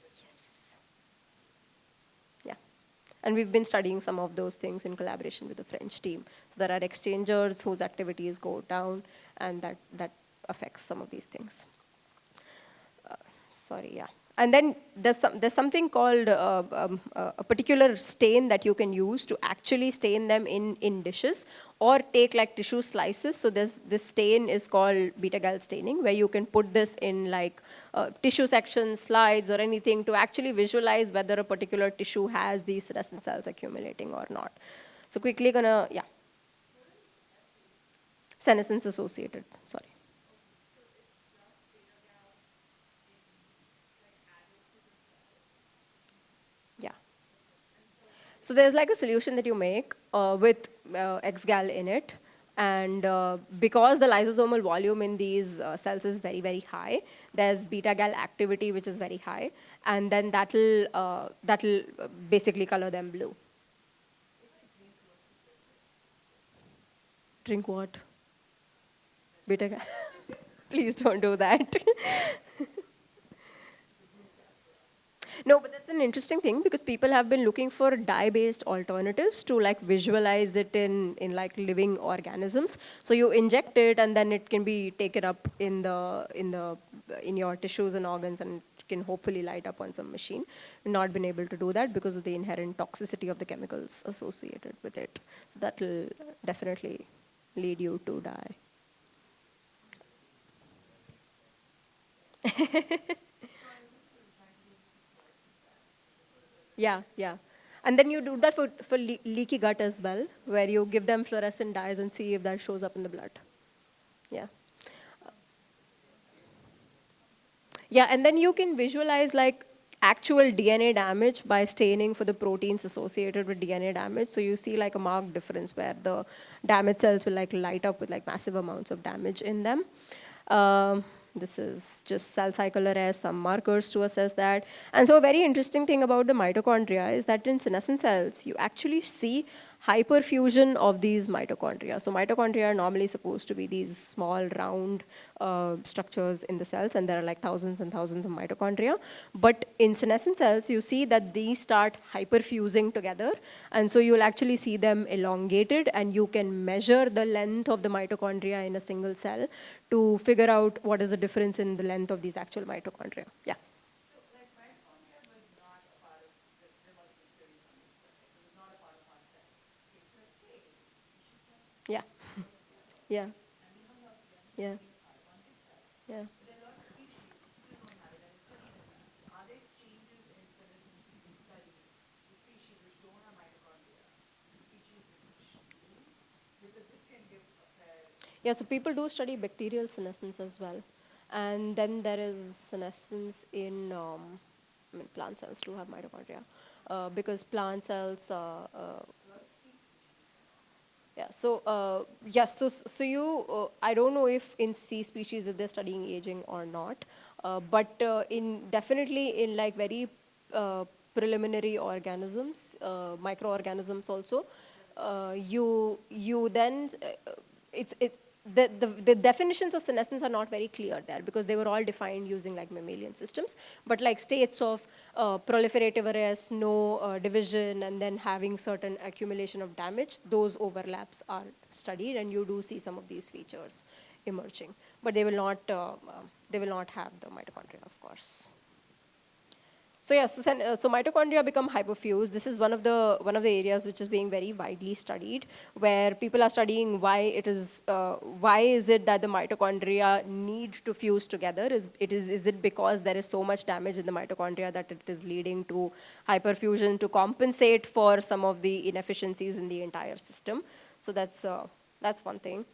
Yes. Yeah. And we've been studying some of those things in collaboration with the French team. So there are exchangers whose activities go down, and that affects some of these things. Sorry, yeah. And then there's something called a particular stain that you can use to actually stain them in dishes, or take like tissue slices. So this stain is called beta-gal staining, where you can put this in like tissue sections, slides, or anything to actually visualize whether a particular tissue has these senescent cells accumulating or not. So quickly yeah. Senescence associated, sorry. Yeah. So there's like a solution that you make with X-gal in it. And because the lysosomal volume in these cells is very, very high, there's beta-gal activity, which is very high. And then that'll basically color them blue. Drink what? Beta-gal. Please don't do that. No, but that's an interesting thing, because people have been looking for dye-based alternatives to like visualize it in like living organisms. So you inject it, and then it can be taken up in your tissues and organs, and it can hopefully light up on some machine. Not been able to do that because of the inherent toxicity of the chemicals associated with it. So that will definitely lead you to die. Yeah, yeah. And then you do that for leaky gut as well, where you give them fluorescent dyes and see if that shows up in the blood. Yeah. Yeah, and then you can visualize like actual DNA damage by staining for the proteins associated with DNA damage. So you see like a marked difference where the damaged cells will like light up with like massive amounts of damage in them. This is just cell cycle arrest, some markers to assess that. And so a very interesting thing about the mitochondria is that in senescent cells, you actually see hyperfusion of these mitochondria. So mitochondria are normally supposed to be these small, round structures in the cells, and there are like thousands and thousands of mitochondria. But in senescent cells, you see that these start hyperfusing together, and so you'll actually see them elongated, and you can measure the length of the mitochondria in a single cell to figure out what is the difference in the length of these actual mitochondria. Yeah. Yeah. Yeah. Yeah. Yeah. Yeah, so people do study bacterial senescence as well. And then there is senescence in, I mean, plant cells do have mitochondria. because plant cells yeah, so I don't know if in sea species if they're studying aging or not, but in definitely in like very preliminary organisms, microorganisms also, you then it's the definitions of senescence are not very clear there because they were all defined using like mammalian systems, but like states of proliferative arrest, no division, and then having certain accumulation of damage, those overlaps are studied, and you do see some of these features emerging, but they will not have the mitochondria, of course. So yeah, so mitochondria become hyperfused. This is one of the areas which is being very widely studied, where people are studying why is it that the mitochondria need to fuse together? Is it because there is so much damage in the mitochondria that it is leading to hyperfusion to compensate for some of the inefficiencies in the entire system? So that's one thing.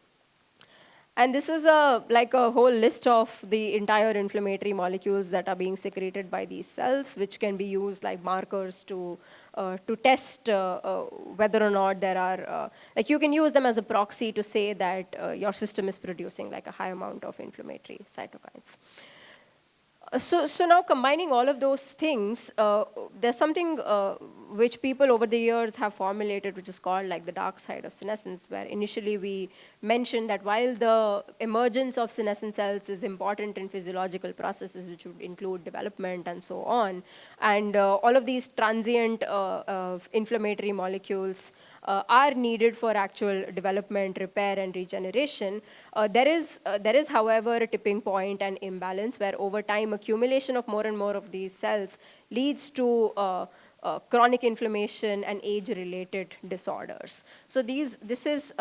And this is like a whole list of the entire inflammatory molecules that are being secreted by these cells, which can be used like markers to test whether or not there are, like you can use them as a proxy to say that your system is producing like a high amount of inflammatory cytokines. So now combining all of those things, there's something which people over the years have formulated, which is called like the dark side of senescence, where initially we mentioned that while the emergence of senescent cells is important in physiological processes, which would include development and so on, and all of these transient inflammatory molecules are needed for actual development, repair, and regeneration. There is, however, a tipping point and imbalance where over time accumulation of more and more of these cells leads to chronic inflammation and age-related disorders. So this is,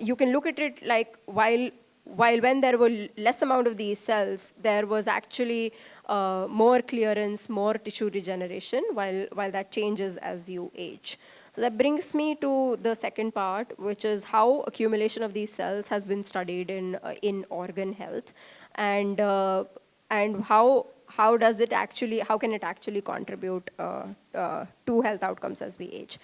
you can look at it like while when there were less amount of these cells, there was actually more clearance, more tissue regeneration, while that changes as you age. So that brings me to the second part, which is how accumulation of these cells has been studied in organ health, and how can it actually contribute to health outcomes as we age.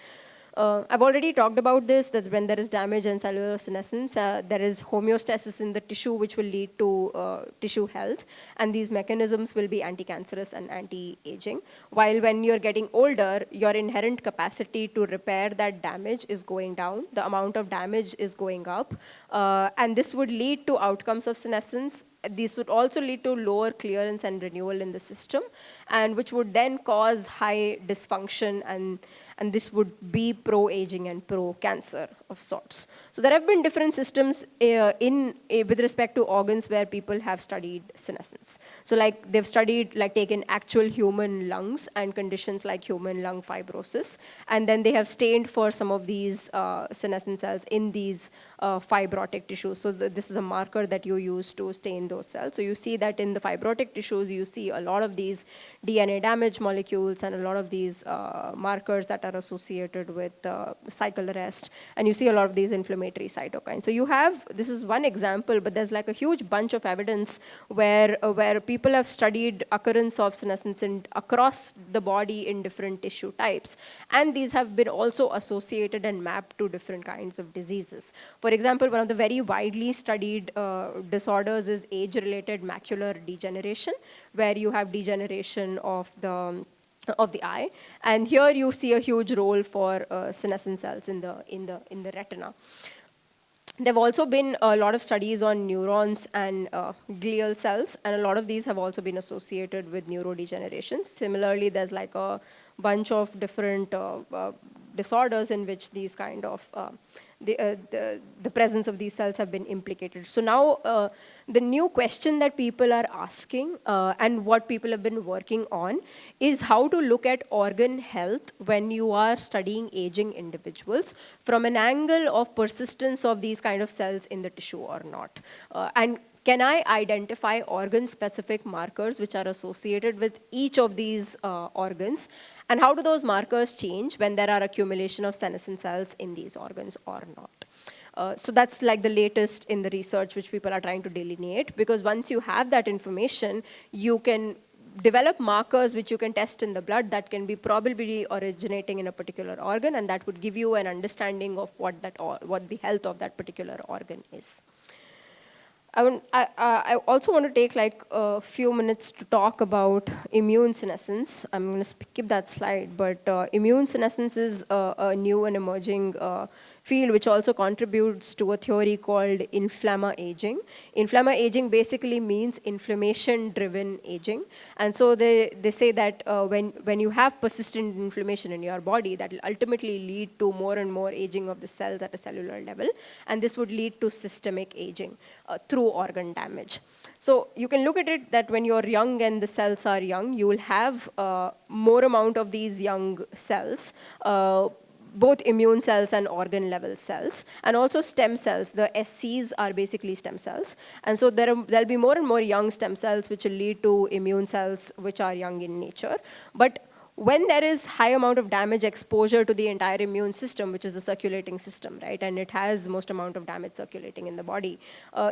I've already talked about this, that when there is damage and cellular senescence, there is homeostasis in the tissue which will lead to tissue health, and these mechanisms will be anti-cancerous and anti-aging. While when you're getting older, your inherent capacity to repair that damage is going down, the amount of damage is going up, and this would lead to outcomes of senescence. These would also lead to lower clearance and renewal in the system, and which would then cause high dysfunction, and this would be pro-aging and pro-cancer of sorts. So there have been different systems with respect to organs where people have studied senescence. So like they've studied, like taken actual human lungs and conditions like human lung fibrosis, and then they have stained for some of these senescent cells in these fibrotic tissues. So this is a marker that you use to stain those cells. So you see that in the fibrotic tissues, you see a lot of these DNA damage molecules and a lot of these markers that are associated with cycle arrest, and you see a lot of these inflammatory cytokines. So you have, this is one example, but there's like a huge bunch of evidence where people have studied occurrence of senescence across the body in different tissue types, and these have been also associated and mapped to different kinds of diseases. For example, one of the very widely studied disorders is age-related macular degeneration, where you have degeneration of the eye, and here you see a huge role for senescent cells in the retina. There have also been a lot of studies on neurons and glial cells, and a lot of these have also been associated with neurodegeneration. Similarly, there's like a bunch of different disorders in which these kind of the presence of these cells have been implicated. So now the new question that people are asking and what people have been working on is how to look at organ health when you are studying aging individuals from an angle of persistence of these kind of cells in the tissue or not. And can I identify organ-specific markers which are associated with each of these organs? And how do those markers change when there are accumulation of senescent cells in these organs or not? So that's like the latest in the research which people are trying to delineate, because once you have that information, you can develop markers which you can test in the blood that can be probably originating in a particular organ, and that would give you an understanding of what the health of that particular organ is. I also want to take like a few minutes to talk about immune senescence. I'm going to skip that slide, but immune senescence is a new and emerging field which also contributes to a theory called inflamma aging. Inflamma aging basically means inflammation-driven aging. And so they say that when you have persistent inflammation in your body, that will ultimately lead to more and more aging of the cells at a cellular level. And this would lead to systemic aging through organ damage. So you can look at it that when you're young and the cells are young, you will have more amount of these young cells, both immune cells and organ level cells, and also stem cells. The SCs are basically stem cells. And so there'll be more and more young stem cells which will lead to immune cells which are young in nature. But when there is high amount of damage exposure to the entire immune system, which is the circulating system, right, and it has most amount of damage circulating in the body,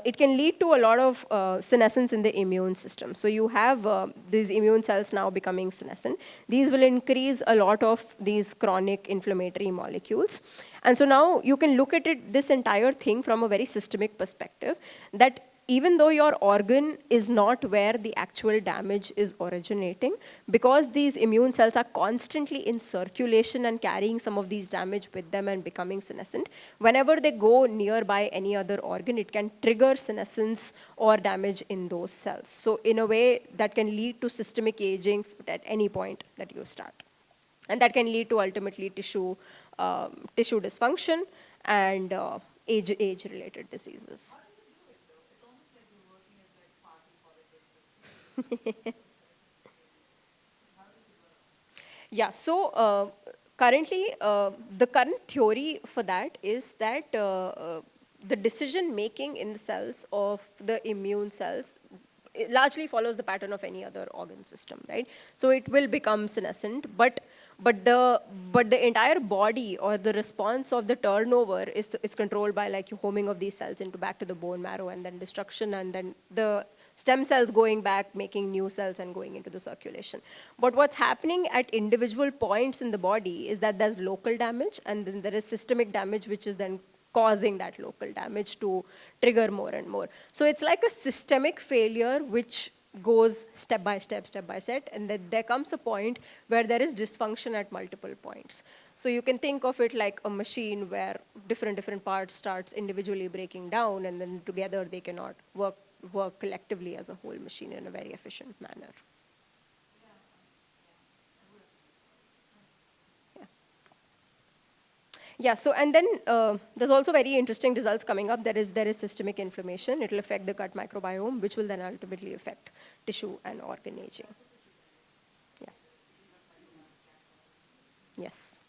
it can lead to a lot of senescence in the immune system. So you have these immune cells now becoming senescent. These will increase a lot of these chronic inflammatory molecules. And so now you can look at it, this entire thing from a very systemic perspective, that even though your organ is not where the actual damage is originating, because these immune cells are constantly in circulation and carrying some of these damage with them and becoming senescent, whenever they go nearby any other organ, it can trigger senescence or damage in those cells. So in a way, that can lead to systemic aging at any point that you start. And that can lead to ultimately tissue dysfunction and age-related diseases. Yeah, so currently, the current theory for that is that the decision making in the cells of the immune cells, it largely follows the pattern of any other organ system, right? So it will become senescent, but the entire body or the response of the turnover is controlled by like homing of these cells into back to the bone marrow, and then destruction, and then the stem cells going back, making new cells and going into the circulation. But what's happening at individual points in the body is that there's local damage, and then there is systemic damage, which is then causing that local damage to trigger more and more. So it's like a systemic failure which goes step by step, and then there comes a point where there is dysfunction at multiple points. So you can think of it like a machine where different parts starts individually breaking down, and then together they cannot work collectively as a whole machine in a very efficient manner. Yeah, so and then there's also very interesting results coming up. There is systemic inflammation. It will affect the gut microbiome, which will then ultimately affect tissue and organ aging. Yeah. Yes.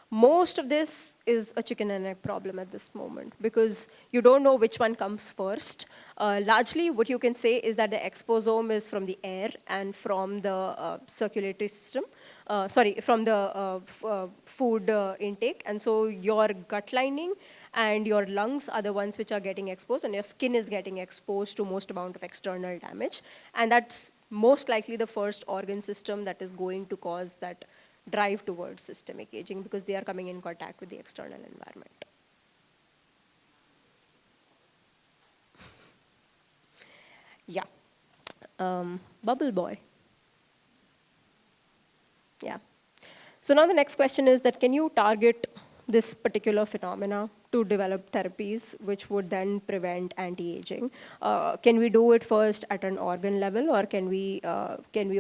Most of this is a chicken and egg problem at this moment, because you don't know which one comes first. Largely, what you can say is that the exposome is from the air and from the circulatory system, from the food intake. And so your gut lining and your lungs are the ones which are getting exposed, and your skin is getting exposed to most amount of external damage. And that's most likely the first organ system that is going to cause that drive towards systemic aging, because they are coming in contact with the external environment. Yeah. Bubble boy. Yeah. So now the next question is that can you target this particular phenomena to develop therapies which would then prevent anti-aging? Can we do it first at an organ level, or can we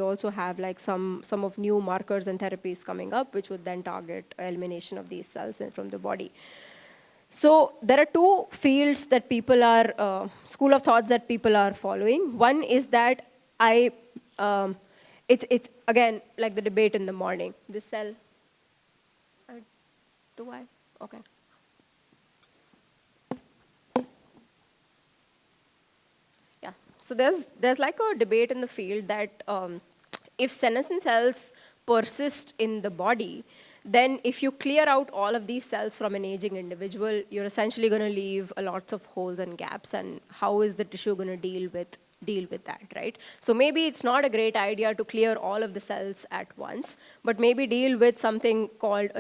also have like some of new markers and therapies coming up which would then target elimination of these cells from the body? So there are two fields that people are, school of thoughts that people are following. One is that it's again like the debate in the morning. This cell, do I? Okay. Yeah. So there's like a debate in the field that if senescent cells persist in the body, then if you clear out all of these cells from an aging individual, you're essentially going to leave lots of holes and gaps. And how is the tissue going to deal with deal with that, right? So maybe it's not a great idea to clear all of the cells at once, but maybe deal with something called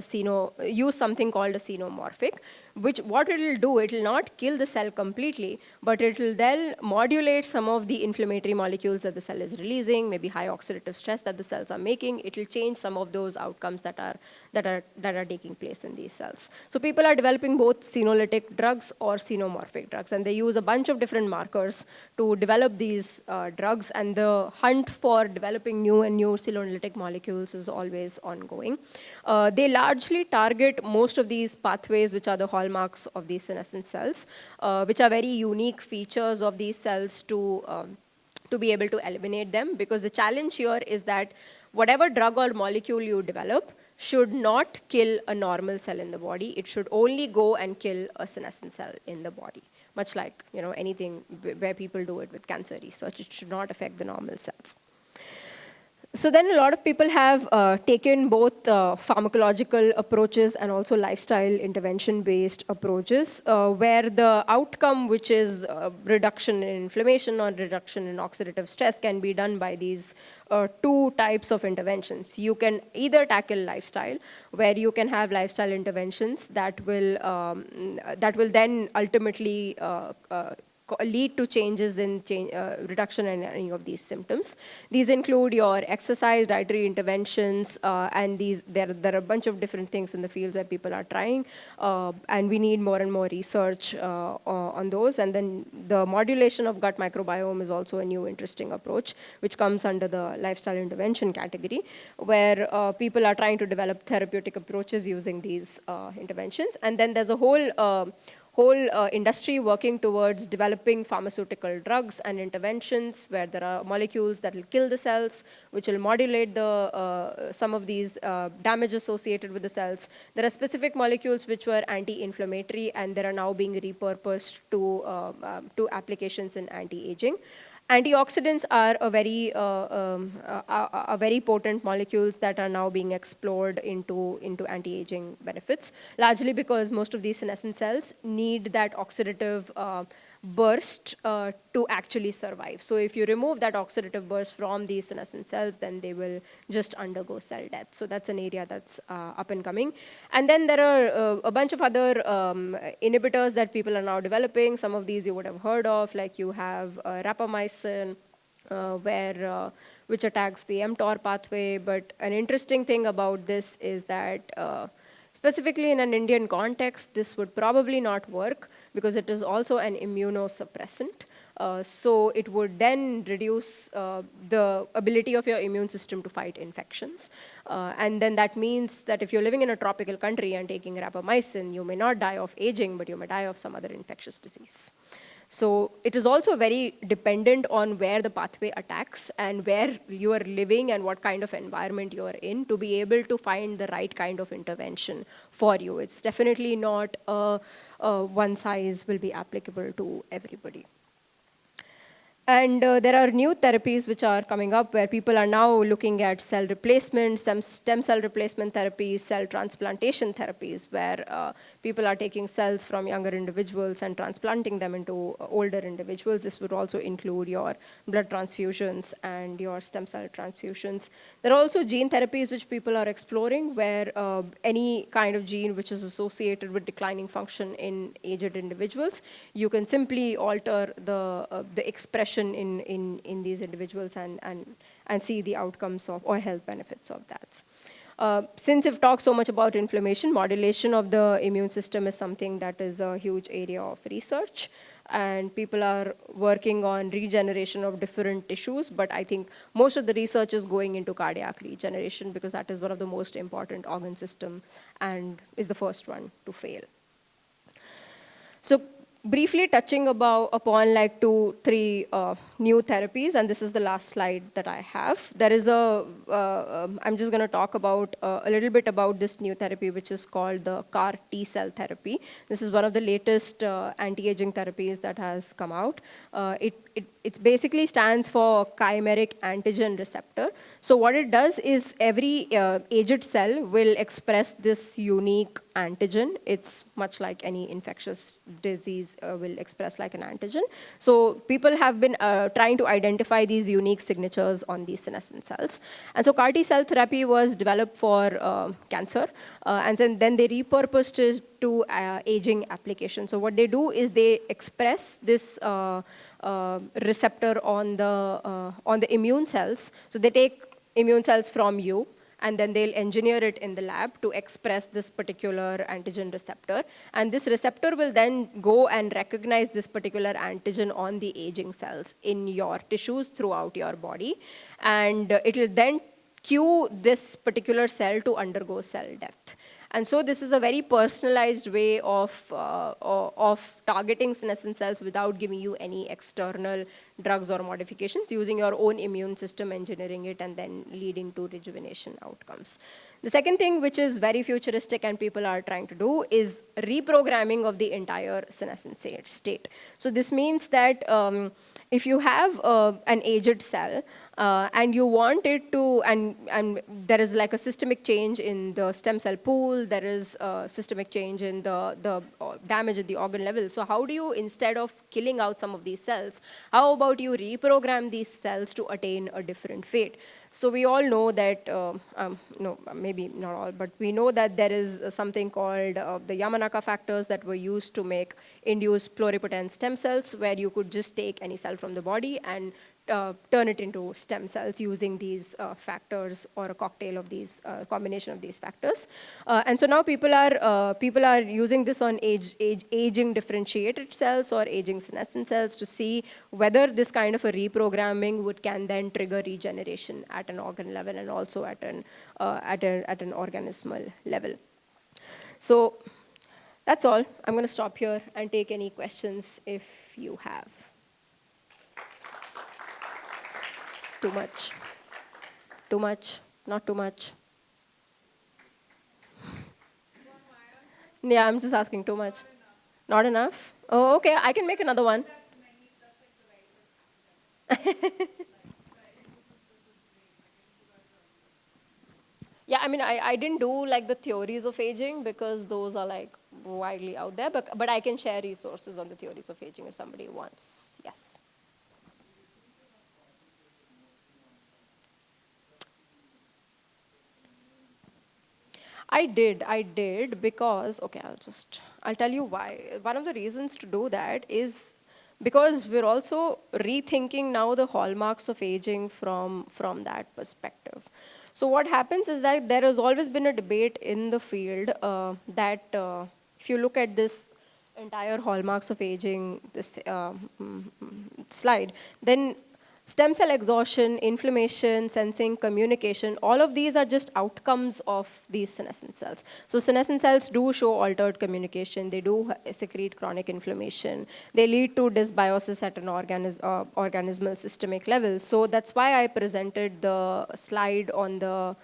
use something called a xenomorphic, which what it will do, it will not kill the cell completely, but it will then modulate some of the inflammatory molecules that the cell is releasing, maybe high oxidative stress that the cells are making. It will change some of those outcomes that are taking place in these cells. So people are developing both senolytic drugs or xenomorphic drugs, and they use a bunch of different markers to develop these drugs, and the hunt for developing new and new senolytic molecules is always ongoing. They largely target most of these pathways, which are the hallmarks of these senescent cells, which are very unique features of these cells to be able to eliminate them, because the challenge here is that whatever drug or molecule you develop should not kill a normal cell in the body. It should only go and kill a senescent cell in the body, much like anything where people do it with cancer research. It should not affect the normal cells. So then a lot of people have taken both pharmacological approaches and also lifestyle intervention-based approaches, where the outcome, which is reduction in inflammation or reduction in oxidative stress, can be done by these two types of interventions. You can either tackle lifestyle, where you can have lifestyle interventions that will then ultimately lead to changes in reduction in any of these symptoms. These include your exercise, dietary interventions, and there are a bunch of different things in the fields where people are trying, and we need more and more research on those. And then the modulation of gut microbiome is also a new interesting approach, which comes under the lifestyle intervention category, where people are trying to develop therapeutic approaches using these interventions. And then there's a whole industry working towards developing pharmaceutical drugs and interventions where there are molecules that will kill the cells, which will modulate some of these damage associated with the cells. There are specific molecules which were anti-inflammatory, and they are now being repurposed to applications in anti-aging. Antioxidants are a very potent molecules that are now being explored into anti-aging benefits, largely because most of these senescent cells need that oxidative burst to actually survive. So if you remove that oxidative burst from these senescent cells, then they will just undergo cell death. So that's an area that's up and coming. And then there are a bunch of other inhibitors that people are now developing. Some of these you would have heard of, like you have rapamycin, which attacks the mTOR pathway. But an interesting thing about this is that specifically in an Indian context, this would probably not work because it is also an immunosuppressant. So it would then reduce the ability of your immune system to fight infections. And then that means that if you're living in a tropical country and taking rapamycin, you may not die of aging, but you may die of some other infectious disease. So it is also very dependent on where the pathway attacks and where you are living and what kind of environment you are in to be able to find the right kind of intervention for you. It's definitely not one size will be applicable to everybody. And there are new therapies which are coming up where people are now looking at cell replacement, stem cell replacement therapies, cell transplantation therapies, where people are taking cells from younger individuals and transplanting them into older individuals. This would also include your blood transfusions and your stem cell transfusions. There are also gene therapies which people are exploring, where any kind of gene which is associated with declining function in aged individuals, you can simply alter the expression in these individuals and see the outcomes of or health benefits of that. Since we've talked so much about inflammation, modulation of the immune system is something that is a huge area of research, and people are working on regeneration of different tissues, but I think most of the research is going into cardiac regeneration because that is one of the most important organ systems and is the first one to fail. So briefly touching upon like 2-3 new therapies, and this is the last slide that I have. There is I'm just going to talk about a little bit about this new therapy, which is called the CAR T-cell therapy. This is one of the latest anti-aging therapies that has come out. It it basically stands for chimeric antigen receptor. So what it does is every aged cell will express this unique antigen. It's much like any infectious disease will express like an antigen. So people have been trying to identify these unique signatures on these senescent cells. And so CAR T cell therapy was developed for cancer, and then they repurposed it to aging application. So what they do is they express this receptor on the immune cells. So they take immune cells from you, and then they'll engineer it in the lab to express this particular antigen receptor. And this receptor will then go and recognize this particular antigen on the aging cells in your tissues throughout your body. And it will then cue this particular cell to undergo cell death. And so this is a very personalized way of targeting senescent cells without giving you any external drugs or modifications, using your own immune system, engineering it, and then leading to rejuvenation outcomes. The second thing, which is very futuristic and people are trying to do, is reprogramming of the entire senescent state. So this means that if you have an aged cell, and you want it to, and there is like a systemic change in the stem cell pool, there is a systemic change in the damage at the organ level. So how do you, instead of killing out some of these cells, how about you reprogram these cells to attain a different fate? So we all know that, no, maybe not all, but we know that there is something called the Yamanaka factors that were used to induce pluripotent stem cells, where you could just take any cell from the body and turn it into stem cells using these factors, or a cocktail of these, combination of these factors. And so now people are using this on aging differentiated cells or aging senescent cells to see whether this kind of a reprogramming can then trigger regeneration at an organ level and also at an organismal level. So that's all. I'm going to stop here and take any questions if you have. Too much? Too much? Not too much? Yeah, I'm just asking, too much? Not enough? Oh, okay, I can make another one. Yeah, I mean, I didn't do like the theories of aging because those are like widely out there, but I can share resources on the theories of aging if somebody wants. Yes. I did because, okay, I'll tell you why. One of the reasons to do that is because we're also rethinking now the hallmarks of aging from that perspective. So what happens is that there has always been a debate in the field that if you look at this entire hallmarks of aging, this slide, then stem cell exhaustion, inflammation, sensing, communication, all of these are just outcomes of these senescent cells. So senescent cells do show altered communication. They do secrete chronic inflammation. They lead to dysbiosis at an organismal systemic level. So that's why I presented the slide on the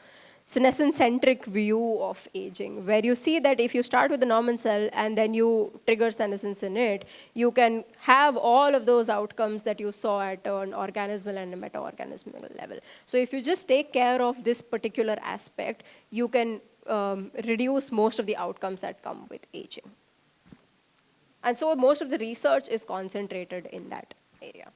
senescent-centric view of aging, where you see that if you start with a normal cell and then you trigger senescence in it, you can have all of those outcomes that you saw at an organismal and a meta-organismal level. So if you just take care of this particular aspect, you can reduce most of the outcomes that come with aging. And so most of the research is concentrated in that area.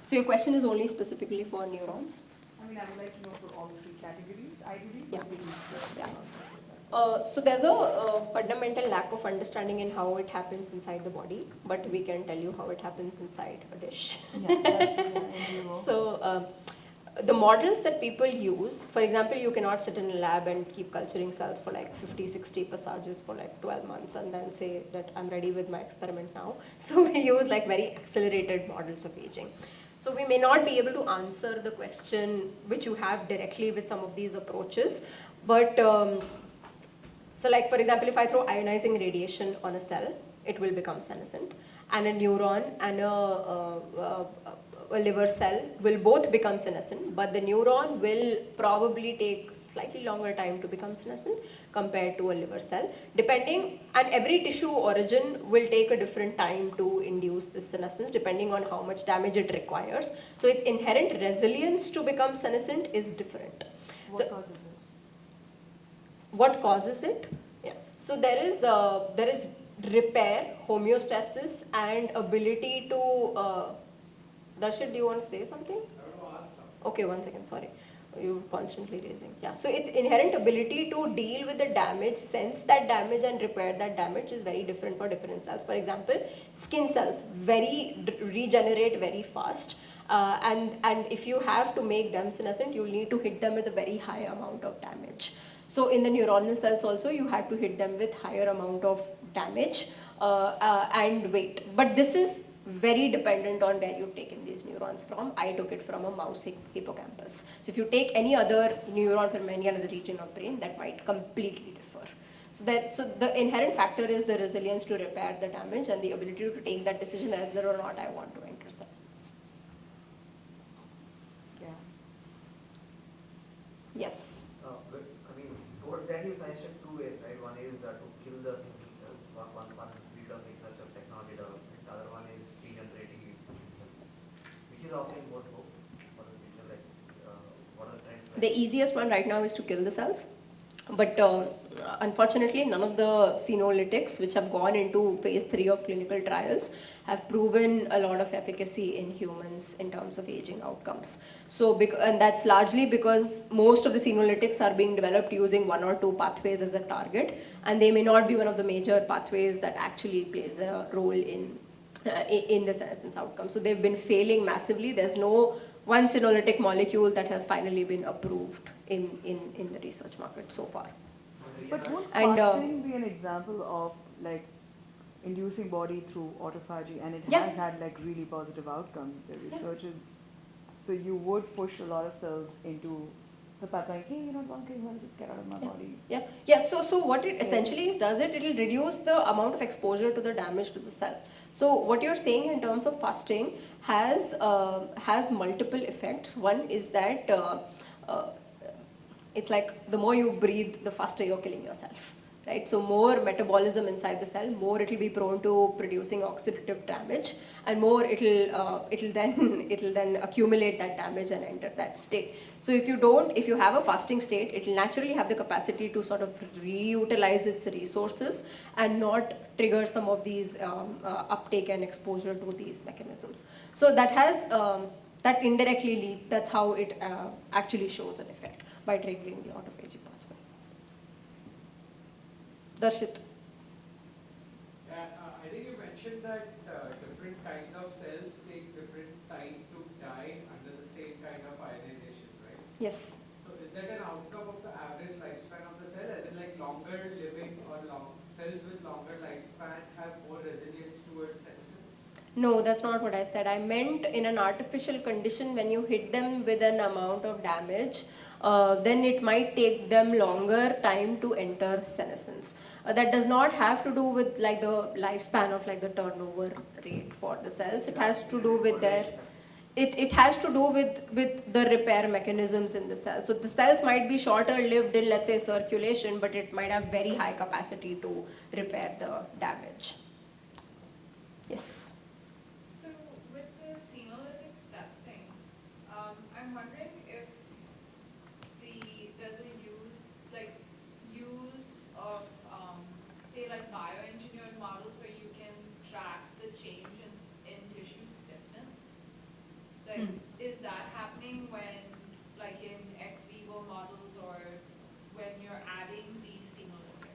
So your question is only specifically for neurons? I mean, I would like to know for all three categories, ideally. Yeah. So there's a fundamental lack of understanding in how it happens inside the body, but we can tell you how it happens inside a dish. So the models that people use, for example, you cannot sit in a lab and keep culturing cells for like 50, 60 passages for like 12 months and then say that I'm ready with my experiment now. So we use like very accelerated models of aging. So we may not be able to answer the question which you have directly with some of these approaches, but so like for example, if I throw ionizing radiation on a cell, it will become senescent. and a neuron and a liver cell will both become senescent, but the neuron will probably take slightly longer time to become senescent compared to a liver cell, depending, and every tissue origin will take a different time to induce this senescence depending on how much damage it requires. So its inherent resilience to become senescent is different. What causes it? What causes it? Yeah. So there is repair, homeostasis, and ability to. Darshit, do you want to say something? I want to ask something. Okay, 1 second. Sorry, you're constantly raising. Yeah. So its inherent ability to deal with the damage, sense that damage, and repair that damage is very different for different cells. For example, skin cells regenerate very fast. And if you have to make them senescent, you'll need to hit them with a very high amount of damage. So in the neuronal cells also, you had to hit them with higher amount of damage and weight. But this is very dependent on where you've taken these neurons from. I took it from a mouse hippocampus. So if you take any other neuron from any other region of brain, that might completely differ. So the inherent factor is the resilience to repair the damage and the ability to take that decision whether or not I want to enter senescence. Yeah. Yes. I mean, towards that you suggested two ways, right? One is to kill the single cells. One we done research of technology development. The other one is regenerating these single cells, which is offering both hope for the future. Like, what are the trends? Like? The easiest one right now is to kill the cells. But unfortunately, none of the senolytics which have gone into phase 3 of clinical trials have proven a lot of efficacy in humans in terms of aging outcomes. So, and that's largely because most of the senolytics are being developed using 1 or 2 pathways as a target, and they may not be one of the major pathways that actually plays a role in the senescence outcome. So they've been failing massively. There's no one senolytic molecule that has finally been approved in the research market so far. But won't And, fasting be an example of like inducing body through autophagy, and it Yeah. has had like really positive outcomes. The research is, so you would push a lot of cells into the path like, hey, you're not bunking, you want to just get out of my body. Yeah. So what it essentially does it'll reduce the amount of exposure to the damage to the cell. So what you're saying in terms of fasting has multiple effects. One is that it's like the more you breathe, the faster you're killing yourself. Right? So more metabolism inside the cell, more it'll be prone to producing oxidative damage, and more it'll then accumulate that damage and enter that state. So if you have a fasting state, it'll naturally have the capacity to sort of reutilize its resources and not trigger some of these uptake and exposure to these mechanisms. So that has that indirectly that's how it actually shows an effect by triggering the autophagy pathways. Darshit. I think you mentioned that different kinds of cells take different time to die under the same kind of ionization, right? Yes. So is that an outcome of the average lifespan of the cell? As in like longer living or cells with longer lifespan have more resilience towards senescence? No, that's not what I said. I meant in an artificial condition, when you hit them with an amount of damage, then it might take them longer time to enter senescence. That does not have to do with like the lifespan of like the turnover rate for the cells. It has to do with it has to do with the repair mechanisms in the cells. So the cells might be shorter lived in, let's say, circulation, but it might have very high capacity to repair the damage. Yes. So with the senolytics testing, I'm wondering if there's a use of say like bioengineered models where you can track the change in tissue stiffness. Like, is that happening when like in ex vivo models or when you're adding the senolytic?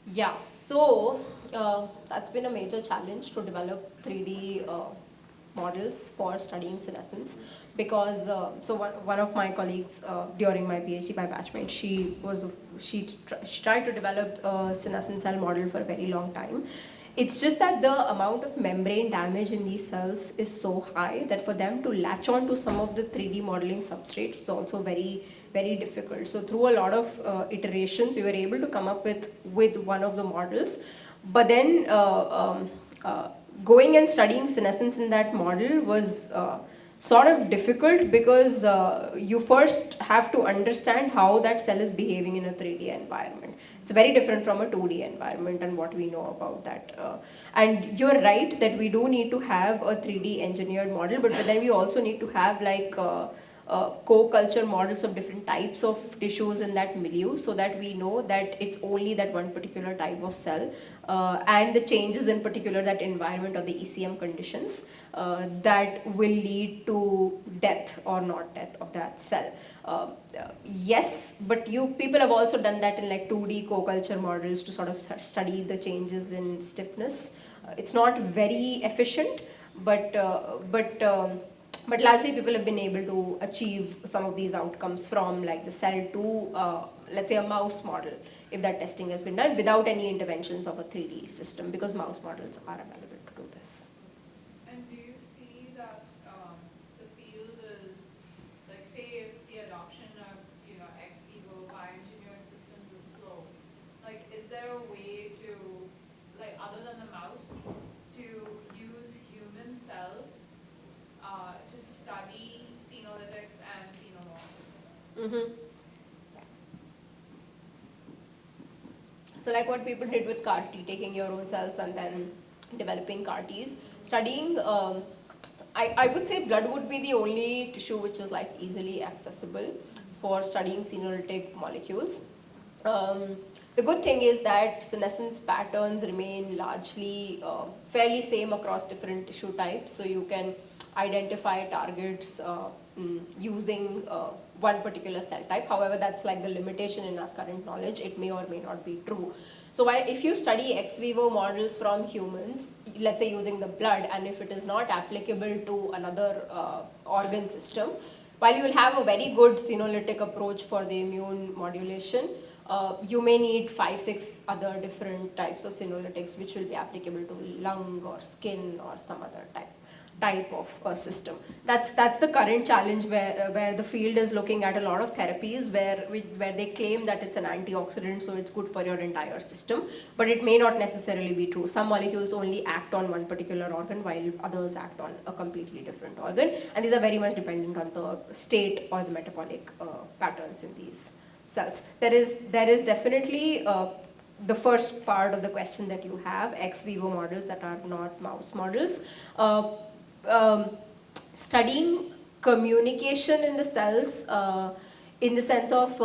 Yeah, so that's been a major challenge to develop 3D models for studying senescence, because so one of my colleagues during my PhD, my batchmate, she tried to develop a senescent cell model for a very long time. It's just that the amount of membrane damage in these cells is so high that for them to latch on to some of the 3D modeling substrate is also very, very difficult. So through a lot of iterations, we were able to come up with one of the models. but then going and studying senescence in that model was sort of difficult because you first have to understand how that cell is behaving in a 3D environment. It's very different from a 2D environment and what we know about that. And you're right that we do need to have a 3D engineered model, but then we also need to have like co-culture models of different types of tissues in that milieu, so that we know that it's only that one particular type of cell and the changes in particular that environment or the ECM conditions that will lead to death or not death of that cell. Yes, but people have also done that in like 2D co-culture models to sort of study the changes in stiffness. It's not very efficient, but largely people have been able to achieve some of these outcomes from like the cell to let's say a mouse model, if that testing has been done without any interventions of a 3D system, because mouse models are available to do this. And do you see that the field is, like, say if the adoption of, ex vivo bioengineered systems is slow, like, is there a way to, like, other than the mouse, to use human cells to study senolytics and xenomorphs? So like what people did with CAR T, taking your own cells and then developing CAR Ts, studying, I would say blood would be the only tissue which is like easily accessible for studying senolytic molecules. The good thing is that senescence patterns remain largely fairly same across different tissue types, so you can identify targets using one particular cell type. However, that's like the limitation in our current knowledge. It may or may not be true. So if you study ex vivo models from humans, let's say using the blood, and if it is not applicable to another organ system, while you will have a very good senolytic approach for the immune modulation, you may need 5-6 other different types of senolytics which will be applicable to lung or skin or some other type of system. That's the current challenge where the field is looking at a lot of therapies where they claim that it's an antioxidant, so it's good for your entire system, but it may not necessarily be true. Some molecules only act on one particular organ while others act on a completely different organ, and these are very much dependent on the state or the metabolic patterns in these cells. There is definitely the first part of the question that you have, ex vivo models that are not mouse models. Studying communication in the cells in the sense of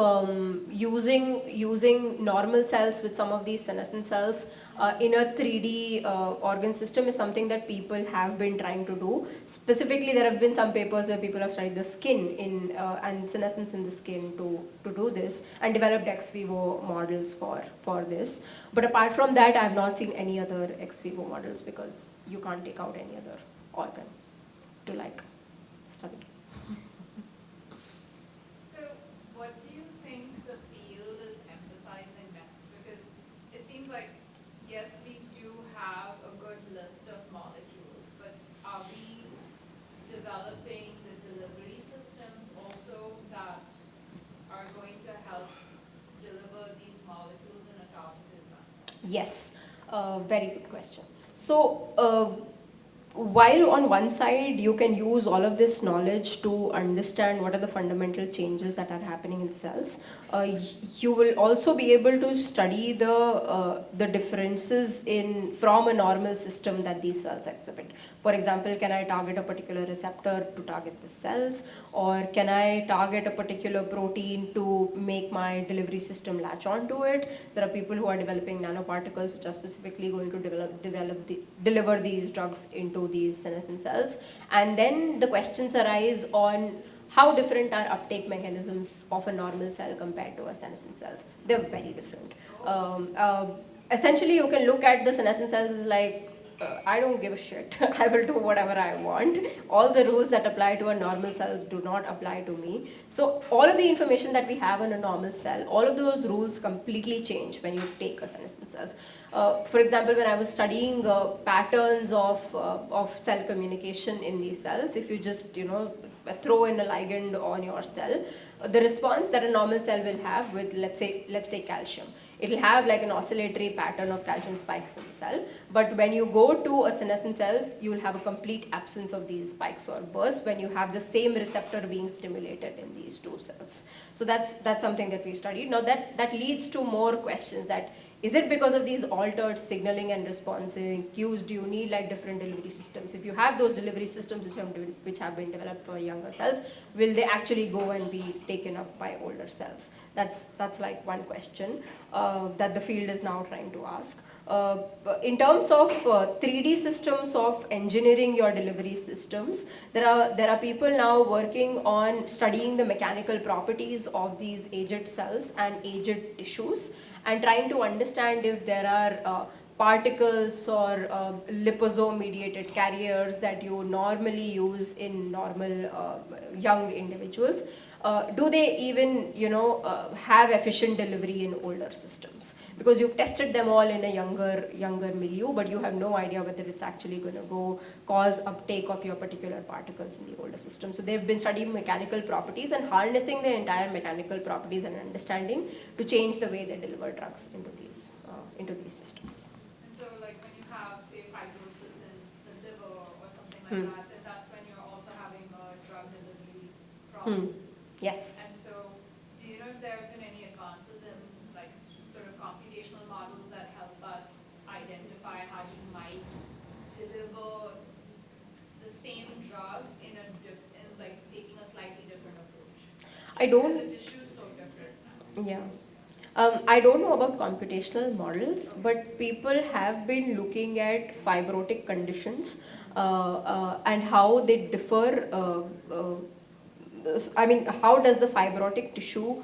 using normal cells with some of these senescent cells in a 3D organ system is something that people have been trying to do. Specifically, there have been some papers where people have studied the skin and senescence in the skin to do this, and developed ex vivo models for this. But apart from that, I have not seen any other ex vivo models, because you can't take out any other organ to like study. So what do you think the field is emphasizing next? Because it seems like, yes, we do have a good list of molecules, but are we developing the delivery systems also that are going to help deliver these molecules in a targeted manner? Yes, very good question. So while on one side you can use all of this knowledge to understand what are the fundamental changes that are happening in the cells, you will also be able to study the differences from a normal system that these cells exhibit. For example, can I target a particular receptor to target the cells, or can I target a particular protein to make my delivery system latch onto it? There are people who are developing nanoparticles which are specifically going to deliver these drugs into these senescent cells. And then the questions arise on how different are uptake mechanisms of a normal cell compared to a senescent cells. They're very different. Essentially, you can look at the senescent cells as like, I don't give a shit. I will do whatever I want. All the rules that apply to a normal cell do not apply to me. So all of the information that we have on a normal cell, all of those rules completely change when you take a senescent cells. For example, when I was studying patterns of cell communication in these cells, if you just throw in a ligand on your cell, the response that a normal cell will have with, let's take calcium. It'll have like an oscillatory pattern of calcium spikes in the cell. But when you go to a senescent cells, you'll have a complete absence of these spikes or bursts when you have the same receptor being stimulated in these two cells. So that's something that we studied. Now that leads to more questions, that is it because of these altered signaling and responsive cues? Do you need like different delivery systems? If you have those delivery systems which have been developed for younger cells, will they actually go and be taken up by older cells? That's like one question that the field is now trying to ask. In terms of 3D systems of engineering your delivery systems, there are people now working on studying the mechanical properties of these aged cells and aged tissues, and trying to understand if there are particles or liposome mediated carriers that you normally use in normal young individuals. Do they even have efficient delivery in older systems? Because you've tested them all in a younger milieu, but you have no idea whether it's actually going to go cause uptake of your particular particles in the older system. So they've been studying mechanical properties and harnessing the entire mechanical properties and understanding to change the way they deliver drugs into these systems. And so like when you have, say, fibrosis in the liver or something like that, then that's when you're also having a drug delivery problem. Yes. And so, do you know if there have been any advances in like sort of computational models that help us identify how you might deliver the same drug in like taking a slightly different approach? I don't. Because the tissue is so different now. Yeah. I don't know about computational models, but people have been looking at fibrotic conditions and how they differ. I mean, how does the fibrotic tissue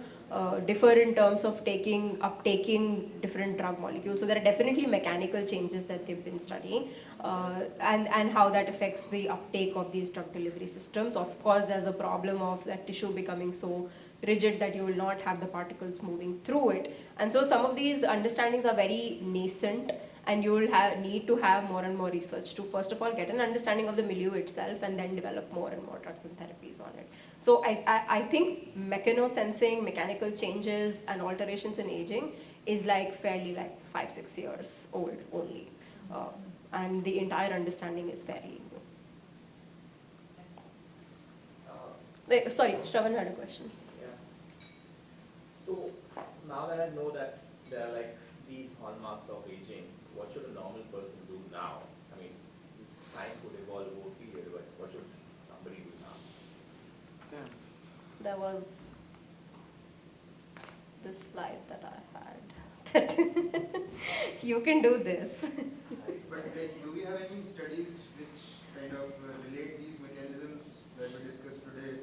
differ in terms of uptaking different drug molecules? So there are definitely mechanical changes that they've been studying, and how that affects the uptake of these drug delivery systems. Of course, there's a problem of that tissue becoming so rigid that you will not have the particles moving through it. And so some of these understandings are very nascent, and you will need to have more and more research to first of all get an understanding of the milieu itself, and then develop more and more drugs and therapies on it. So I think mechanosensing, mechanical changes and alterations in aging is like fairly like 5-6 years old only, and the entire understanding is fairly new. Sorry, Shravan had a question. Yeah. So now that I know that there are like these hallmarks of aging, what should a normal person do now? I mean, this science would evolve over a period, but what should somebody do now? There was this slide that I had that you can do this. But like, do we have any studies which kind of relate these mechanisms that we discussed today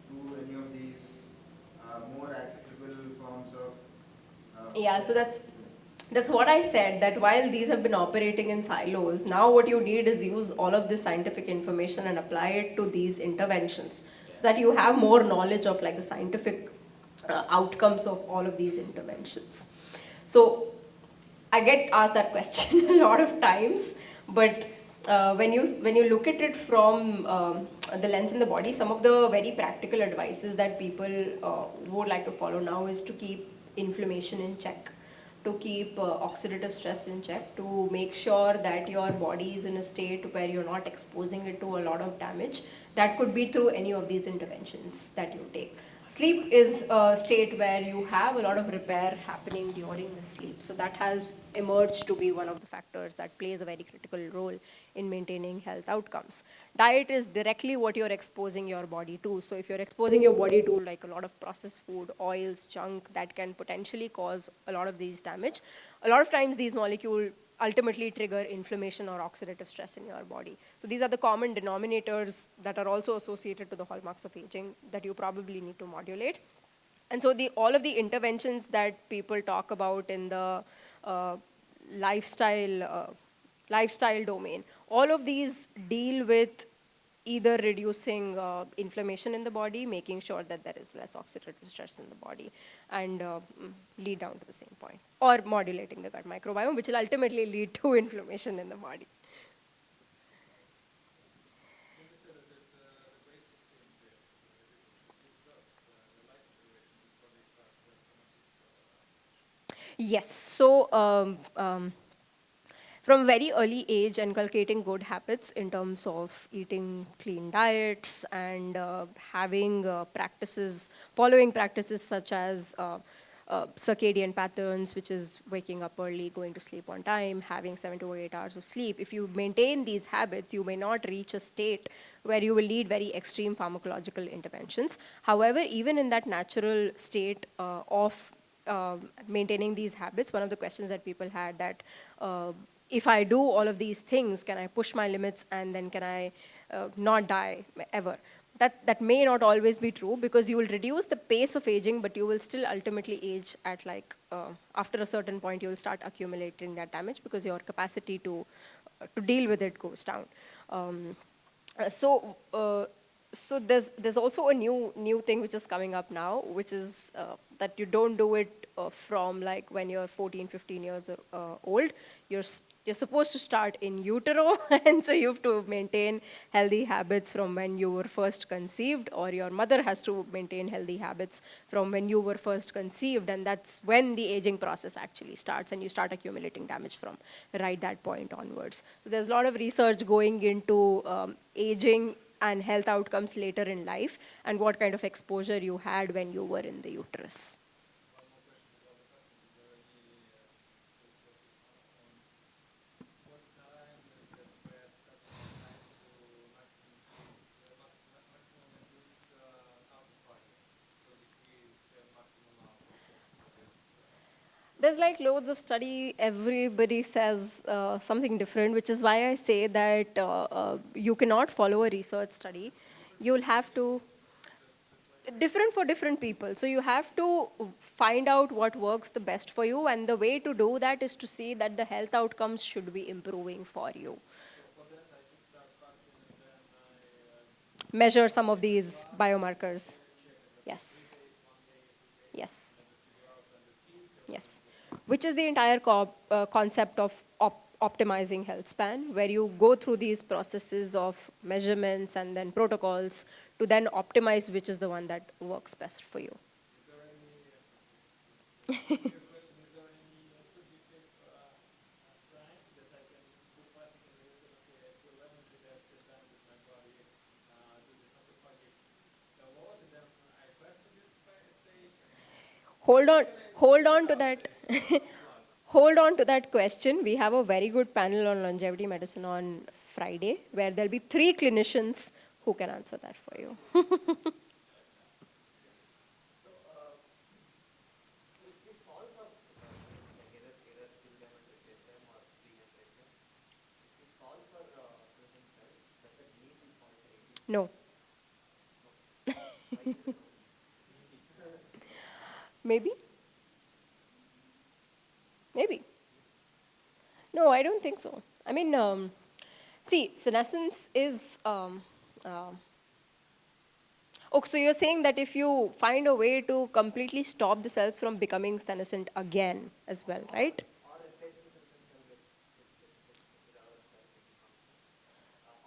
to any of these more accessible forms of? Yeah, so that's what I said, that while these have been operating in silos, now what you need is use all of this scientific information and apply it to these interventions, so that you have more knowledge of like the scientific outcomes of all of these interventions. So I get asked that question a lot of times, but when you look at it from the lens in the body, some of the very practical advices that people would like to follow now is to keep inflammation in check, to keep oxidative stress in check, to make sure that your body is in a state where you're not exposing it to a lot of damage. That could be through any of these interventions that you take. Sleep is a state where you have a lot of repair happening during the sleep. So that has emerged to be one of the factors that plays a very critical role in maintaining health outcomes. Diet is directly what you're exposing your body to. So if you're exposing your body to like a lot of processed food, oils, junk, that can potentially cause a lot of these damage. A lot of times these molecules ultimately trigger inflammation or oxidative stress in your body. So these are the common denominators that are also associated to the hallmarks of aging that you probably need to modulate. And so all of the interventions that people talk about in the lifestyle domain, all of these deal with either reducing inflammation in the body, making sure that there is less oxidative stress in the body, and lead down to the same point, or modulating the gut microbiome, which will ultimately lead to inflammation in the body. Yes. So, from very early age, inculcating good habits in terms of eating clean diets and having practices, following practices such as circadian patterns, which is waking up early, going to sleep on time, having 7 to 8 hours of sleep. If you maintain these habits, you may not reach a state where you will need very extreme pharmacological interventions. However, even in that natural state of maintaining these habits, one of the questions that people had that if I do all of these things, can I push my limits and then can I not die ever? That may not always be true because you will reduce the pace of aging, but you will still ultimately age at like, after a certain point, you will start accumulating that damage because your capacity to deal with it goes down. Um, uh, so, uh, so there's also a new thing which is coming up now, which is that you don't do it from like when you're 14, 15 years old. You're supposed to start in utero, and so you have to maintain healthy habits from when you were first conceived, or your mother has to maintain healthy habits from when you were first conceived, and that's when the aging process actually starts, and you start accumulating damage from right that point onwards. So there's a lot of research going into aging and health outcomes later in life, and what kind of exposure you had when you were in the uterus. There's like loads of study. Everybody says something different, which is why I say that you cannot follow a research study. You'll have to, different for different people. So you have to find out what works the best for you, and the way to do that is to see that the health outcomes should be improving for you. Measure some of these biomarkers. Yes. Yes. Yes. Which is the entire concept of optimizing health span, where you go through these processes of measurements and then protocols to then optimize which is the one that works best for you. Hold on, hold on to that. Hold on to that question. We have a very good panel on longevity medicine on Friday, where there'll be 3 clinicians who can answer that for you. If we solve for like either kill them and replace them or regenerate them, if we solve for frozen cells, does that mean we solve for aging? No. No. Why is it no? Maybe? Maybe. No, I don't think so. I mean, see, senescence is. Oh, so you're saying that if you find a way to completely stop the cells from becoming senescent again as well, right? Or replacing the senescent cell with other therapeutic function,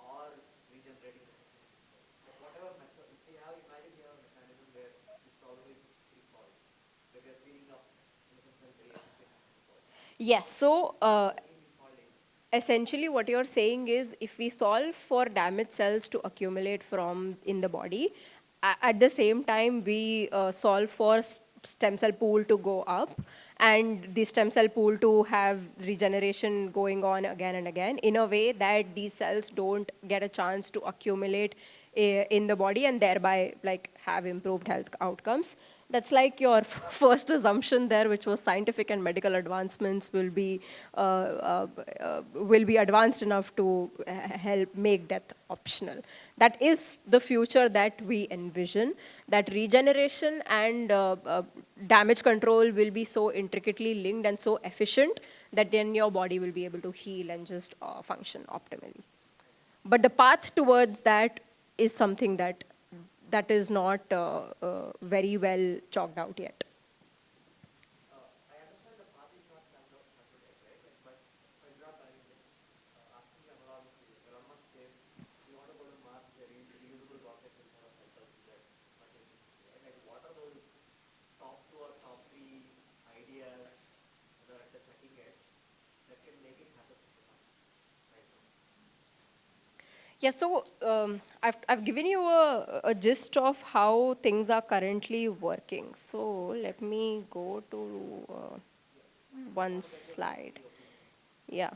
or regenerating the senescent cell. Like whatever method, if we have, imagine we have a mechanism where this problem is solved, where we are speeding up senescent cell creation to happen solved. Yes. So Does that mean we solved aging? essentially what you're saying is if we solve for damaged cells to accumulate from in the body, at the same time we solve for stem cell pool to go up, and the stem cell pool to have regeneration going on again and again in a way that these cells don't get a chance to accumulate in the body and thereby like have improved health outcomes. That's like your first assumption there, which was scientific and medical advancements will be advanced enough to help make death optional. That is the future that we envision, that regeneration and damage control will be so intricately linked and so efficient that then your body will be able to heal and just function optimally. But the path towards that is something that is not very well chalked out yet. I understand the path is not mapped out yet, right? Like, but for example, I mean, asking you anonymously, Elon Musk says you want to go to Mars, the reusable rocket will have a cycle that much efficiency, right? Like, what are those top 2 or top 3 ideas Yeah, so I've given you a gist of how things are currently working. So let me go to one slide. Yeah.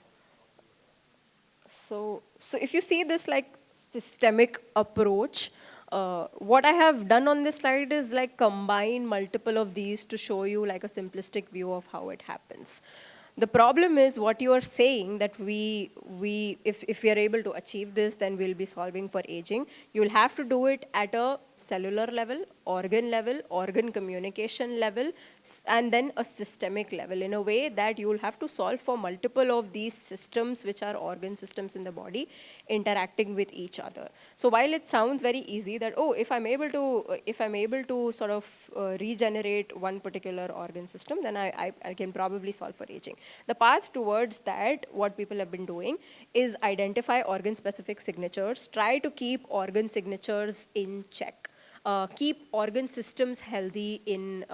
So if you see this like systemic approach, what I have done on this slide is like combine multiple of these to show you like a simplistic view of how it happens. The problem is what you are saying that if we are able to achieve this, then we'll be solving for aging. You'll have to do it at a cellular level, organ communication level, and then a systemic level in a way that you'll have to solve for multiple of these systems, which are organ systems in the body, interacting with each other. So while it sounds very easy that, oh, if I'm able to sort of regenerate one particular organ system, then I can probably solve for aging. The path towards that, what people have been doing is identify organ specific signatures, try to keep organ signatures in check. Keep organ systems healthy in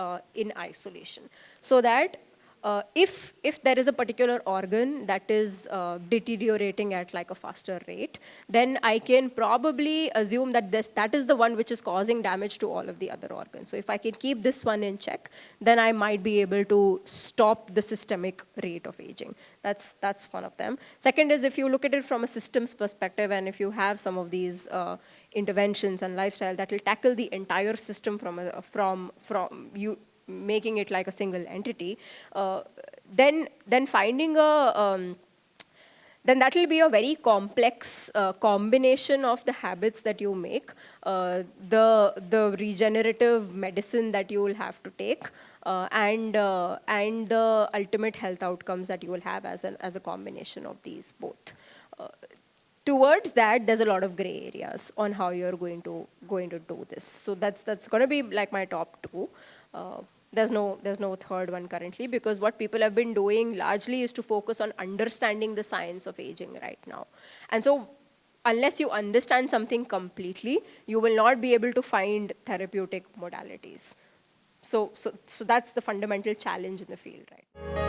isolation, so that if there is a particular organ that is deteriorating at like a faster rate, then I can probably assume that that is the one which is causing damage to all of the other organs. So if I can keep this one in check, then I might be able to stop the systemic rate of aging. That's one of them. Second is, if you look at it from a systems perspective, and if you have some of these interventions and lifestyle that will tackle the entire system from you making it like a single entity, then finding a then that will be a very complex combination of the habits that you make, the regenerative medicine that you will have to take, and the ultimate health outcomes that you will have as a combination of these both. Towards that, there's a lot of gray areas on how you're going to do this. So that's going to be like my top two. There's no third one currently, because what people have been doing largely is to focus on understanding the science of aging right now. And so unless you understand something completely, you will not be able to find therapeutic modalities. So that's the fundamental challenge in the field right now.